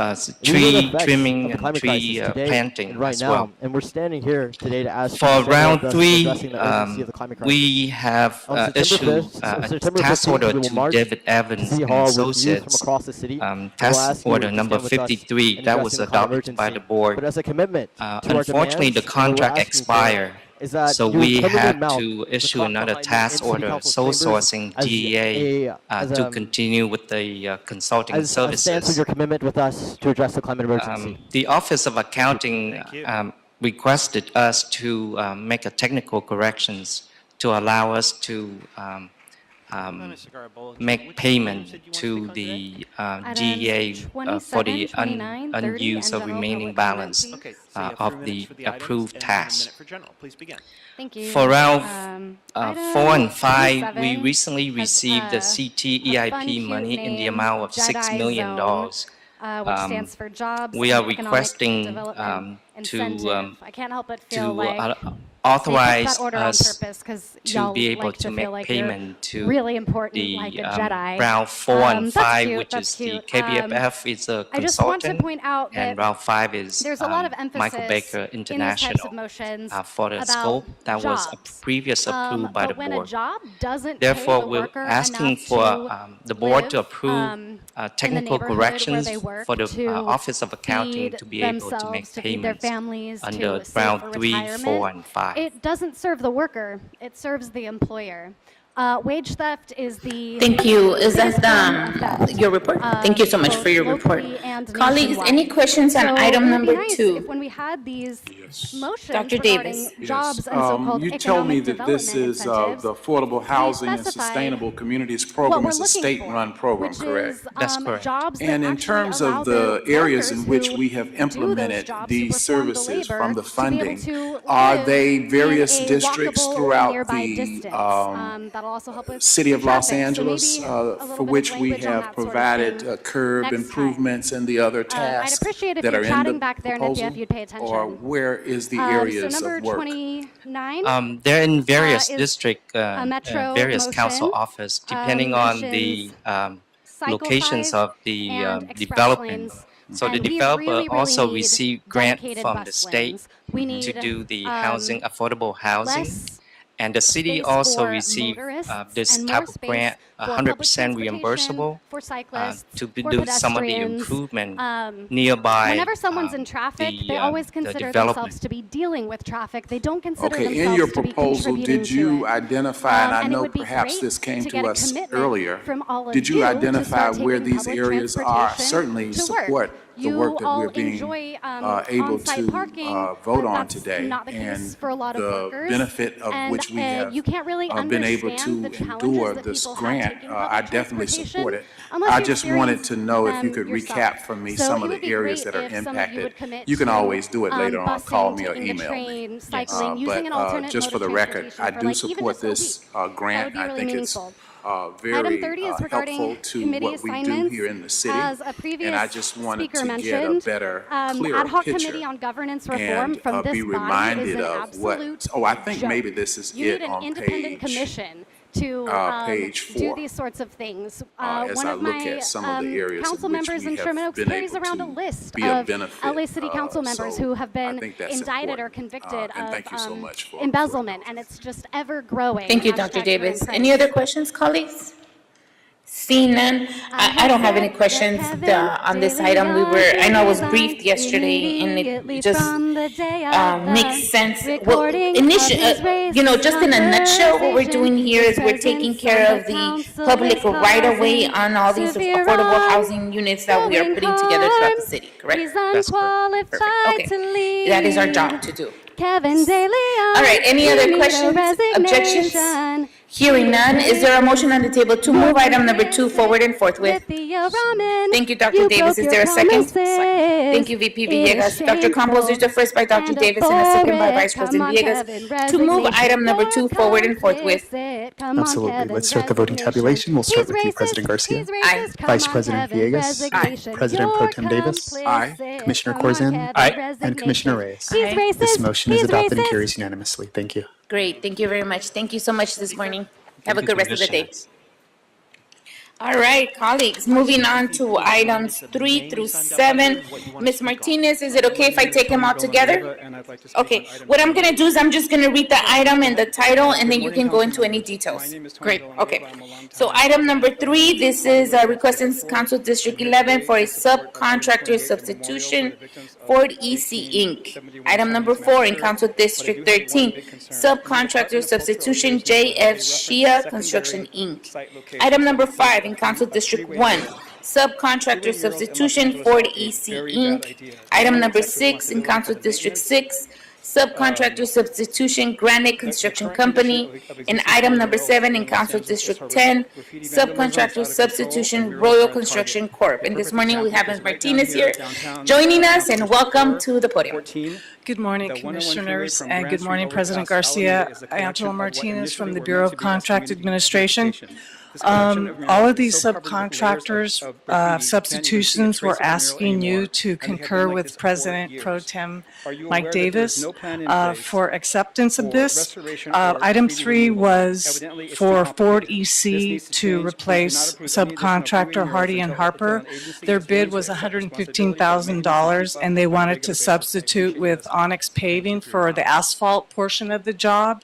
tree trimming and tree planting right as now, well. and we're standing here today to ask For you to round address 3, the urgency of the climate crisis. we have On September issued 5th, a September task 15th, order we will to march David to Evans City and Hall with youth from Associates, across the city. We'll ask task you order to number stand with us 53 in that was addressing the climate adopted by the emergency. board. But as a commitment to our Unfortunately, the demands, what we're contract asking for expired, is that so you would we permanently had mount to the issue clock another behind me task in City order, Council sole chambers sourcing as DEA as to a- continue with the consulting as a stance of services. your commitment with us to address the climate emergency. The Office of Accounting requested us to make a technical corrections to allow us to make payment to the DEA for the unused or remaining balance of the approved tax. Thank you. For round 4 and 5, we 7 recently received the CTEIP money in the amount of $6 million. which stands for Jobs We and are Economic requesting Development to Incentive. I can't help but feel to like authorize they put that order on us purpose 'cause to y'all be able like to to make feel like you're payment to really important, the like a Jedi. round 4 and That's 5, cute, which that's is the cute. KBFF is a I just want to consultant, point out that and round 5 is there's a lot of Michael emphasis Baker in these types International of motions for the about scope that was jobs. previously approved by the But when a board. job doesn't Therefore, pay the we're worker asking enough for to the board to live, approve in technical the neighborhood where corrections they work, for the to Office of Accounting feed to be able to themselves, make to feed their payments families, under to save for round 3, 4, retirement. and 5. It doesn't serve the worker, it serves the employer. Wage theft is the... Thank you. Is that your report? Thank you so much for your report. Colleagues, any questions on item number 2? If when we had these motions Dr. regarding Davis. jobs and so-called You tell me economic that this development is incentives, the Affordable Housing and specified Sustainable Communities what Program. we're It's a looking state-run program, which correct? is, That's correct. jobs that And in actually terms allow of the areas in workers which who we have do those implemented jobs to these perform the services labor from the to be able funding, to are live they various in a districts walkable or throughout nearby the distance. That'll also help with city of Los traffic. So Angeles, maybe a little for bit which of we language on have that sort of provided thing curb next time. improvements and the other I'd tasks appreciate if that you're are in chatting the back there, Nithya, proposal? if you'd pay attention. Or where is the So areas number of work? 29. They're in various is district, metro various council motion, office, depending on the cycle locations size of the and express development. lanes. So the And we developer really also need receive grant dedicated from bus the state lanes. We to need, do the housing, affordable housing. less And the city space also for receive motorists this and type more of space grant, for public 100% transportation, reimbursable, for cyclists, to for do some of the pedestrians. improvement nearby. Whenever someone's in traffic, they always consider development. themselves to be dealing with traffic. They don't consider Okay, themselves in your to be proposal, contributing did you to it. identify, and I And it know would be perhaps great this came to to get a us commitment earlier, from all of did you you to identify start where taking these public areas are? transportation Certainly to support work. the You work that all we're being enjoy, able on-site to parking, vote but on that's today, not the case and for a lot of the workers. benefit of And, which we have you can't really been able understand to the challenges endure that this people have grant. taking I public definitely transportation support it. unless I you just wanted to experience know if you them could yourself. recap for me So some it of would the be areas great that are if some of you impacted. would commit You can to, always do it later on, busing, call me or taking the email me. train, cycling, using an But alternate just mode for of the record, transportation I for do like even support just a this week. grant. That would be I really think it's meaningful. very Item 30 is regarding helpful to committee what we do assignments. here in the city. As a previous And I just wanted speaker to get a mentioned, better, ad clearer hoc picture committee on governance reform and from this be body is reminded an of what, absolute oh, I think joke. maybe this is You it need an on independent page, commission to page do 4. these sorts of things. As One I of look my at some of the areas council in which members we in have Sherman Oaks been carries able around a to list be a of benefit. LA City Council members So who have I been think that's indicted or important. convicted And of thank you so much for embezzlement, and it's just ever growing. Thank you, Dr. Davis. Any other questions, colleagues? Seeing none, I don't have any questions on this item. I know it was briefed yesterday, and it just makes sense. Well, just in a nutshell, what we're doing here is we're taking care of the public right-of-way on all these affordable housing units that we are putting together throughout the city, correct? That's correct. Perfect. Okay. That is our job to do. Kevin De Leon. All right, any other questions, objections? Hearing none, is there a motion on the table to move item number 2 forward and forthwith? Thank you, Dr. Davis. Is there a second? Thank you, VP Villegas. Dr. Campos, there's the first by Dr. Davis and a second by Vice President Villegas to move item number 2 forward and forthwith. Absolutely. Let's start the voting tabulation. We'll start with you, President Garcia. Aye. Vice President Villegas. Aye. President Pro Tem Davis. Aye. Commissioner Corzine. Aye. And Commissioner Reyes. Aye. This motion is adopted and carries unanimously. Thank you. Great, thank you very much. Thank you so much this morning. Have a you, good rest of the day. Commissioners. All right, colleagues, moving on to items 3 through 7. Ms. Martinez, is it okay if I take them all together? Okay, what I'm gonna do is I'm just gonna read the item and the title, and then you can go into any details. Great, okay. So item number 3, this is requesting Council District 11 for a subcontractor substitution, Ford EC Inc. Item number 4 in Council District 13, subcontractor substitution, JF Shia Construction Inc. Item number 5 in Council District 1, subcontractor substitution, Ford EC Inc. Item number 6 in Council District 6, subcontractor substitution, Granite Construction Company. And item number 7 in Council District 10, subcontractor substitution, Royal Construction Corp. And this morning we have Ms. Martinez here joining us, and welcome to the podium. Good morning, Commissioners, and good morning, President Garcia. Angela Martinez from the Bureau of Contract Administration. All of these subcontractors substitutions, we're asking you to concur with President Pro Tem Mike Davis for acceptance of this. Item 3 was for Ford EC to replace subcontractor Hardy and Harper. Their bid was $115,000, and they wanted to substitute with Onyx Paving for the asphalt portion of the job.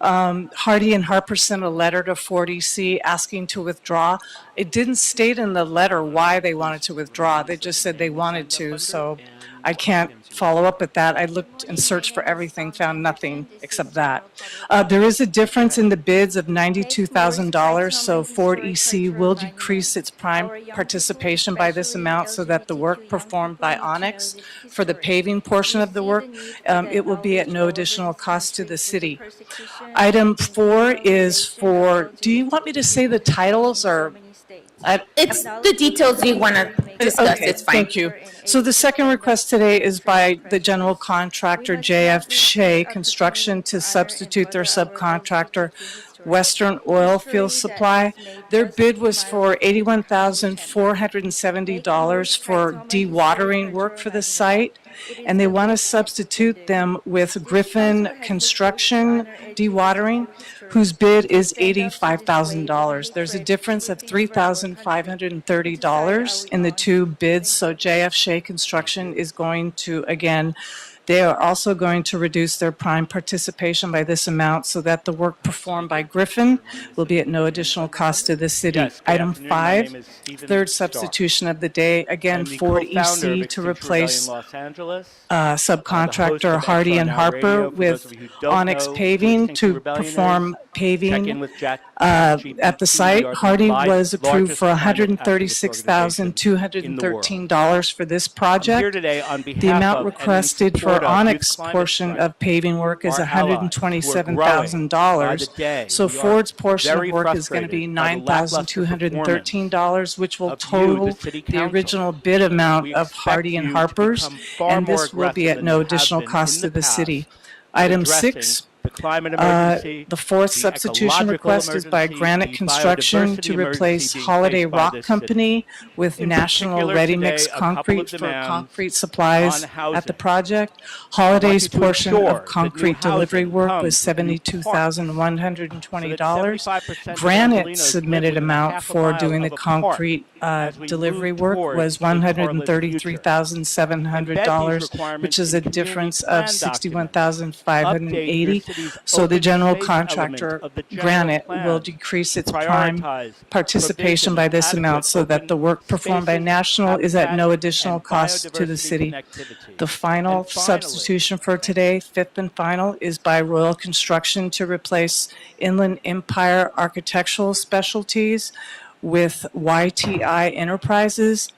Hardy and Harper sent a letter to Ford EC asking to withdraw. It didn't state in the letter why they wanted to withdraw. They just said they wanted to, so I can't follow up with that. I looked and searched for everything, found nothing except that. There is a difference in the bids of $92,000, so Ford EC will decrease its prime participation by this amount so that the work performed by Onyx for the paving portion of the work, it will be at no additional cost to the city. Item 4 is for, do you want me to say the titles or? It's the details you want to discuss. Okay, It's fine. thank you. So the second request today is by the general contractor, JF Shea Construction, to substitute their subcontractor, Western Oil Field Supply. Their bid was for $81,470 for dewatering work for the site, and they want to substitute them with Griffin Construction Dewatering, whose bid is $85,000. There's a difference of $3,530 in the two bids, so JF Shea Construction is going to, again, they are also going to reduce their prime participation by this amount so that the work performed by Griffin will be at no additional cost to the city. Item 5, third substitution of the day, again, Ford EC to replace subcontractor Hardy and Harper with Onyx Paving to perform paving at the site. Hardy was approved for $136,213 for this project. The amount requested for Onyx portion of paving work is $127,000. So Ford's portion of work is going to be $9,213, which will total the original bid amount of Hardy and Harper's, and this will be at no additional cost to the city. Item 6. The fourth substitution request is by Granite Construction to replace Holiday Rock Company with National Ready Mix Concrete for concrete supplies at the project. Holiday's portion of concrete delivery work was $72,120. Granite's submitted amount for doing the concrete delivery work was $133,700, which is a difference of $61,580. So the general contractor, Granite, will decrease its prime participation by this amount so that the work performed by National is at no additional cost to the city. The final substitution for today, fifth and final, is by Royal Construction to replace Inland Empire Architectural Specialties with YTI Enterprises.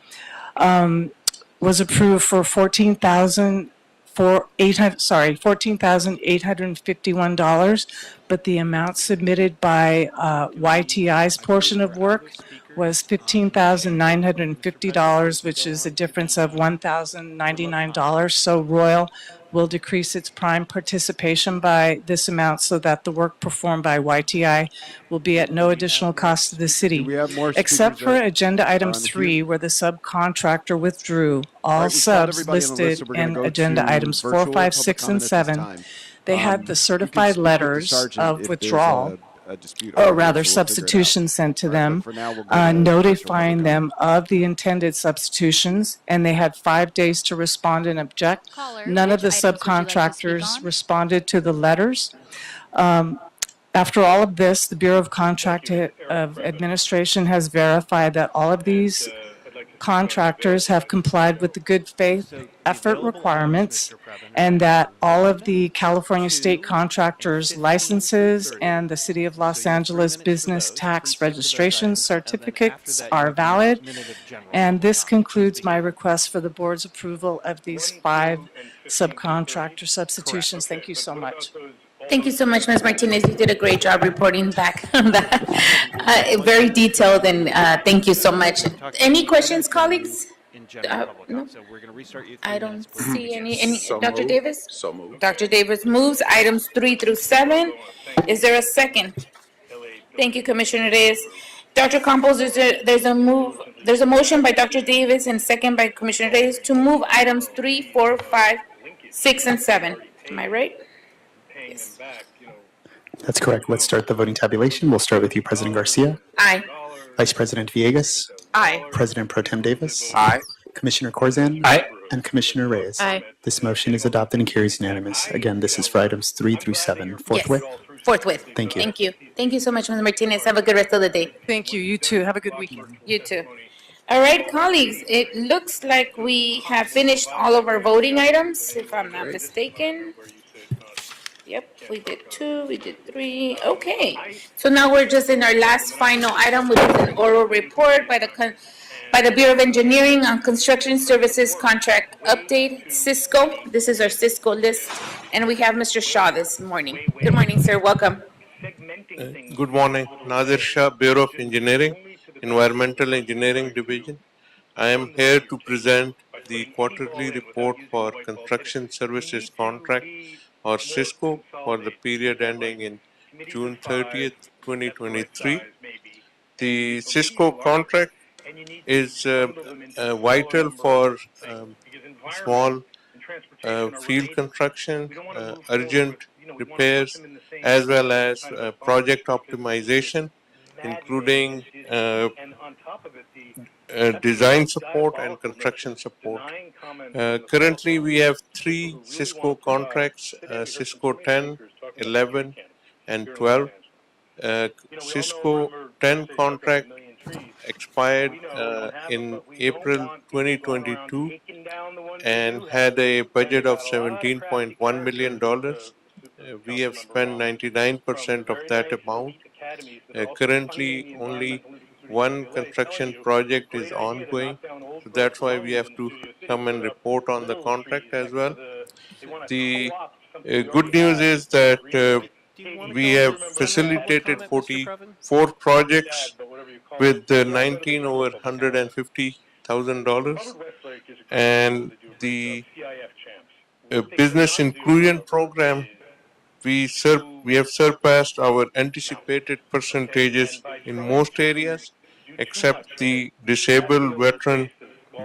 Was approved for $14,851, but the amount submitted by YTI's portion of work was $15,950, which is a difference of $1,099. So Royal will decrease its prime participation by this amount so that the work performed by YTI will be at no additional cost to the city. Except for agenda item 3, where the subcontractor withdrew all subs listed in agenda items 4, 5, 6, and 7. They had the certified letters of withdrawal, or rather substitution, sent to them, notifying them of the intended substitutions, and they had 5 days to respond and object. None of the subcontractors responded to the letters. After all of this, the Bureau of Contract Administration has verified that all of these contractors have complied with the good faith effort requirements, and that all of the California state contractors' licenses and the City of Los Angeles business tax registration certificates are valid. And this concludes my request for the board's approval of these 5 subcontractor substitutions. Thank you so much. Thank you so much, Ms. Martinez. You did a great job reporting back on that. Very detailed, and thank you so much. Any questions, colleagues? No? So we're going to restart you. I don't see any. So Dr. moved. Davis? So moved. Dr. Davis moves items 3 through 7. Is there a second? Thank you, Commissioner Reyes. Dr. Campos, there's a motion by Dr. Davis and second by Commissioner Reyes to move items 3, 4, 5, 6, and 7. Am I right? Yes. That's correct. Let's start the voting tabulation. We'll start with you, President Garcia. Aye. Vice President Villegas. Aye. President Pro Tem Davis. Aye. Commissioner Corzan. Aye. And Commissioner Reyes. Aye. This motion is adopted and carries unanimous. Again, this is for items 3 through 7. Forthwith. Yes. Forthwith. Thank you. Thank you. Thank you so much, Ms. Martinez. Have a good rest of the day. Thank you. You too. Have a good weekend. You too. All right, colleagues, it looks like we have finished all of our voting items, if I'm not mistaken. Yep, we did 2, we did 3, okay. So now we're just in our last final item, which is an oral report by the Bureau of Engineering on Construction Services Contract Update, Cisco. This is our Cisco list, and we have Mr. Shaw this morning. Good morning, sir, welcome. Good morning. Nadir Shah, Bureau of Engineering, Environmental Engineering Division. I am here to present the quarterly report for Construction Services Contract, or Cisco, for the period ending in June 30th, 2023. The Cisco contract is vital for small field construction, urgent repairs, as well as project optimization, including design support and construction support. Currently, we have 3 Cisco contracts, Cisco 10, 11, and 12. Cisco 10 contract expired in April 2022 and had a budget of $17.1 million. We have spent 99% of that amount. Currently, only one construction project is ongoing, so that's why we have to come and report on the contract as well. The good news is that we have facilitated 44 projects with 19 over $150,000, and the business inclusion program, we have surpassed our anticipated percentages in most areas, except the disabled veteran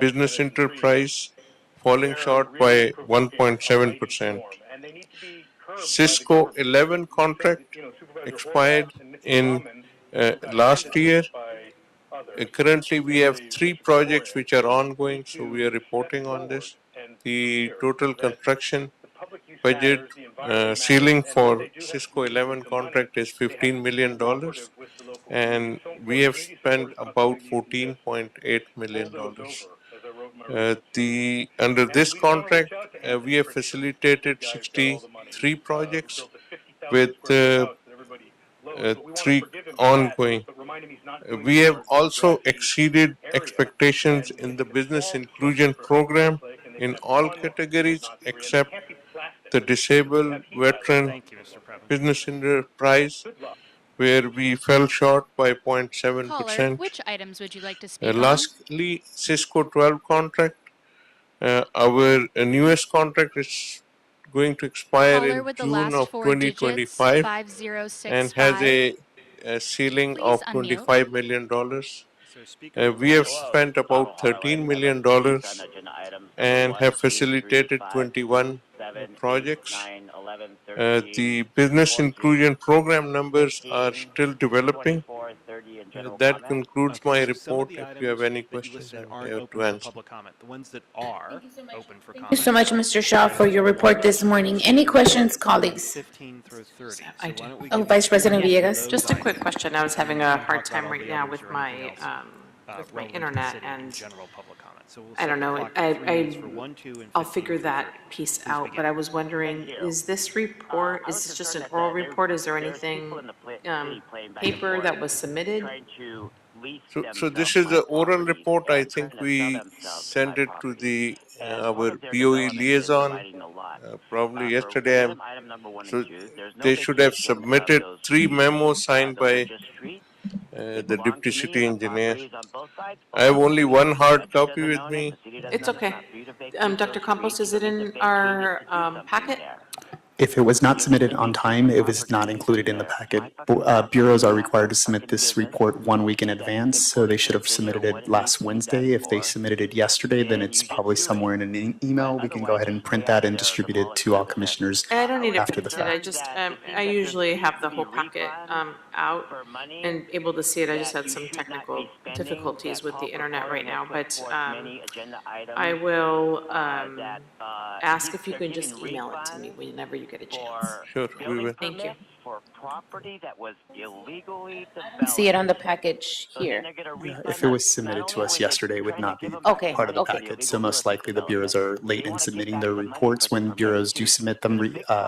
business enterprise, falling short by 1.7%. Cisco 11 contract expired in last year. Currently, we have 3 projects which are ongoing, so we are reporting on this. The total construction budget ceiling for Cisco 11 contract is $15 million, and we have spent about $14.8 million. Under this contract, we have facilitated 63 projects with 3 ongoing. We have also exceeded expectations in the business inclusion program in all categories except the disabled veteran business enterprise, where we fell short by 0.7%. Which items would you like to speak on? Lastly, Cisco 12 contract. Our newest contract is going to expire in June of 2025 and has a ceiling of $25 million. We have spent about $13 million and have facilitated 21 projects. The business inclusion program numbers are still developing. That concludes my report. If you have any questions, I'm here to answer. Thank you so much, Mr. Shaw, for your report this morning. Any questions, colleagues? I do. Oh, Vice President Villegas. Just a quick question. I was having a hard time right now with my internet, and I don't know. I'll figure that piece out. But I was wondering, is this report? Is this just an oral report? Is there anything paper that was submitted? So this is the oral report. I think we sent it to the our BOE liaison probably yesterday. So they should have submitted 3 memos signed by the Deputy City Engineer. I have only one hard copy with me. It's okay. Dr. Campos, is it in our packet? If it was not submitted on time, it was not included in the packet. Bureaus are required to submit this report 1 week in advance, so they should have submitted it last Wednesday. If they submitted it yesterday, then it's probably somewhere in an email. We can go ahead and print that and distribute it to all commissioners I don't need it after the printed. I fact. just, I usually have the whole packet out and able to see it. I just had some technical difficulties with the internet right now, but I will ask if you can just email it to me whenever you get a chance. Sure, we will. Thank you. property that was illegally developed. See it on the package here. Yeah, if it was submitted to us yesterday, it would not be Okay, part of the okay. packet. So most likely the bureaus are late in submitting their reports. When bureaus do submit them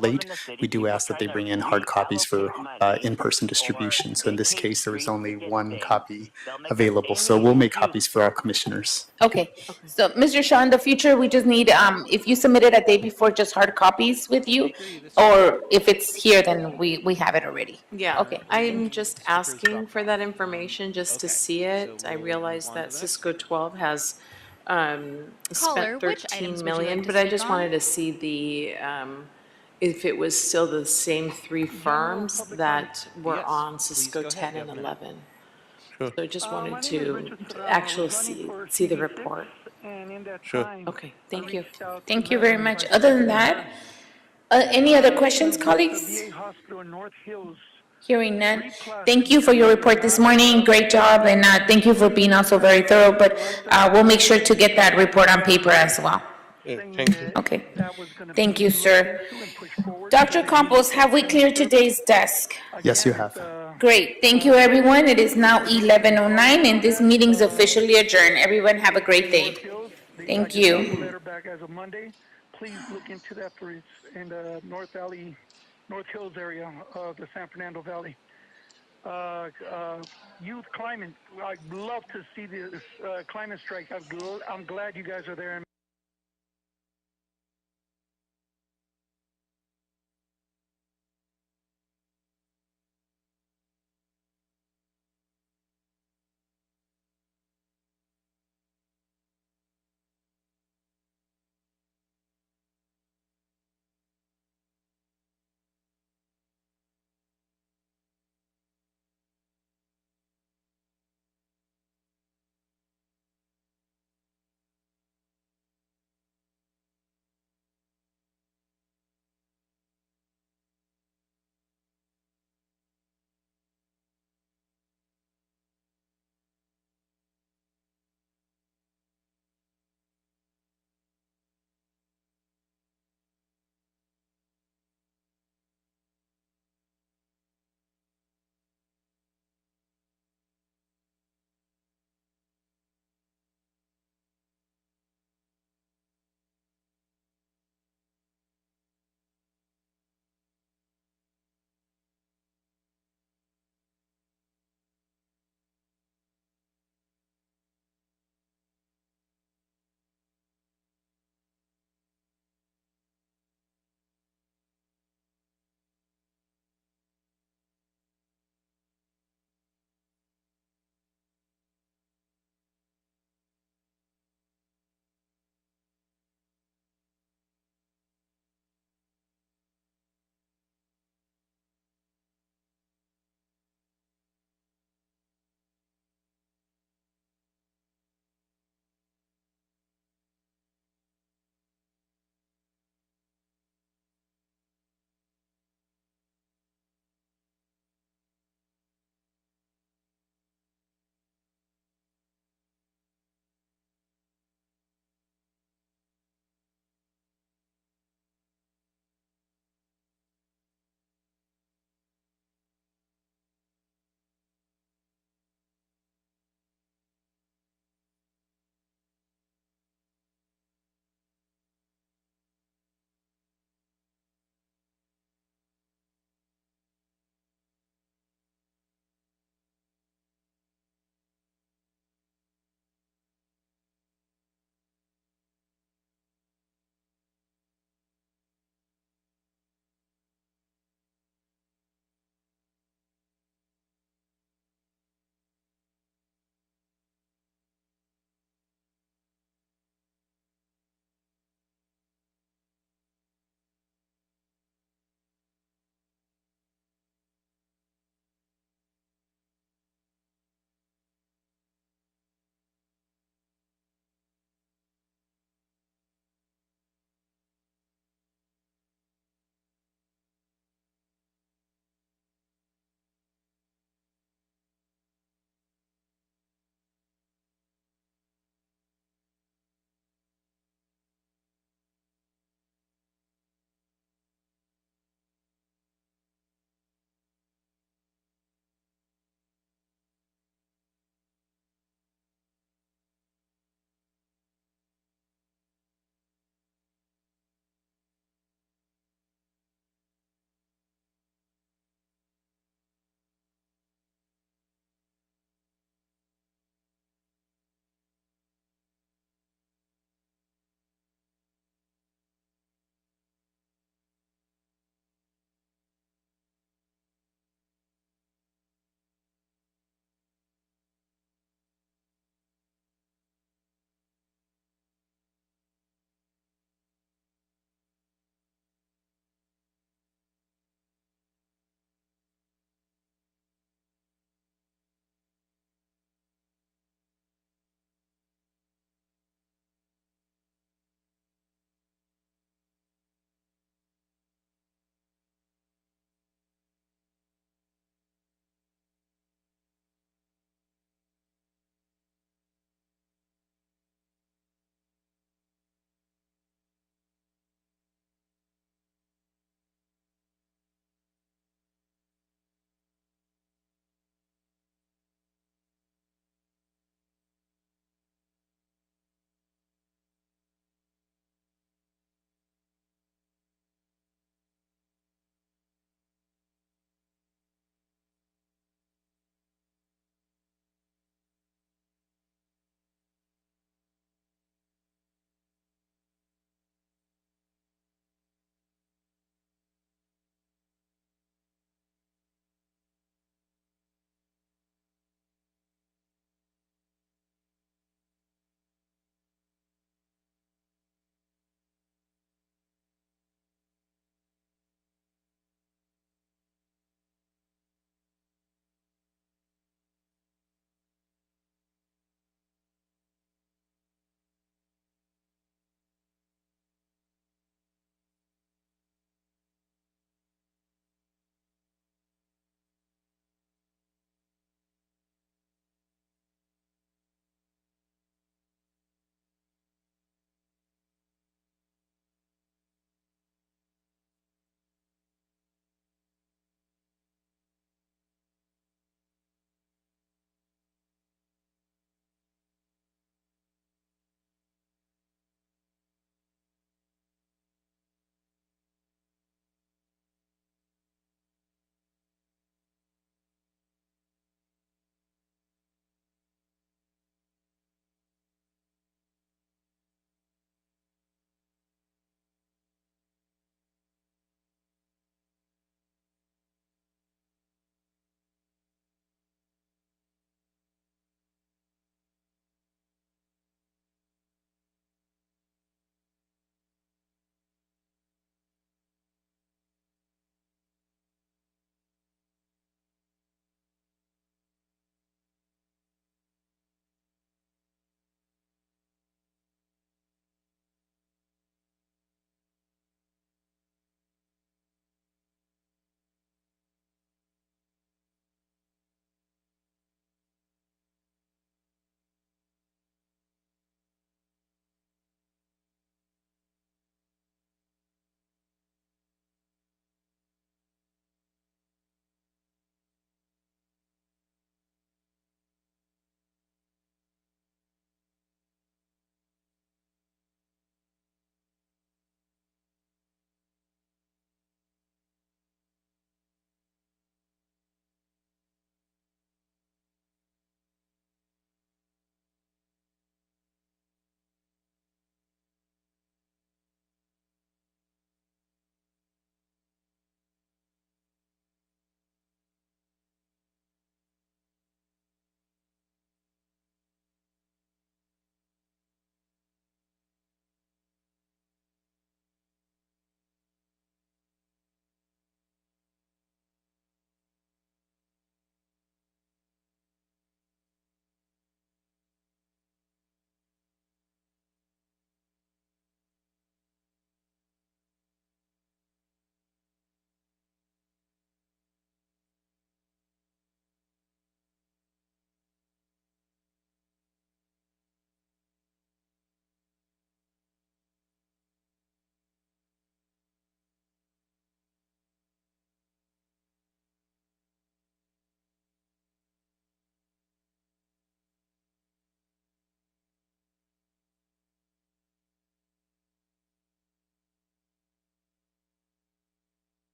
late, we do ask that they bring in hard copies for in-person distribution. So in this case, there was only one copy available. So we'll make copies for our commissioners. Okay, so Mr. Shaw, in the future, we just need, if you submit it a day before, just hard copies with you, or if it's here, then we have it already. Yeah. Okay. I'm just asking for that information just to see it. I realize that Cisco 12 has Caller, spent which 13 items would you million, like to but I speak just on? wanted to see the, if it was still the same three firms that were on Cisco 10 and 11. Sure. So I just wanted to actually see the report. Sure. Okay, thank you. Thank you very much. Other than that, any other questions, colleagues? Hearing none. Thank you for your report this morning. Great job, and thank you for being also very thorough, but we'll make sure to get that report on paper as well. Yeah, thank you. Okay. Thank you, sir. Dr. Campos, have we cleared today's desk? Yes, you have. Great. Thank you, everyone. It is now 11:09, and this meeting is officially adjourned. Everyone have a great day. Thank you. Letter back as of Monday. Please look into that for it's in the North Hills area of the San Fernando Valley. Youth climate. I'd love to see this climate strike. I'm glad you guys are there.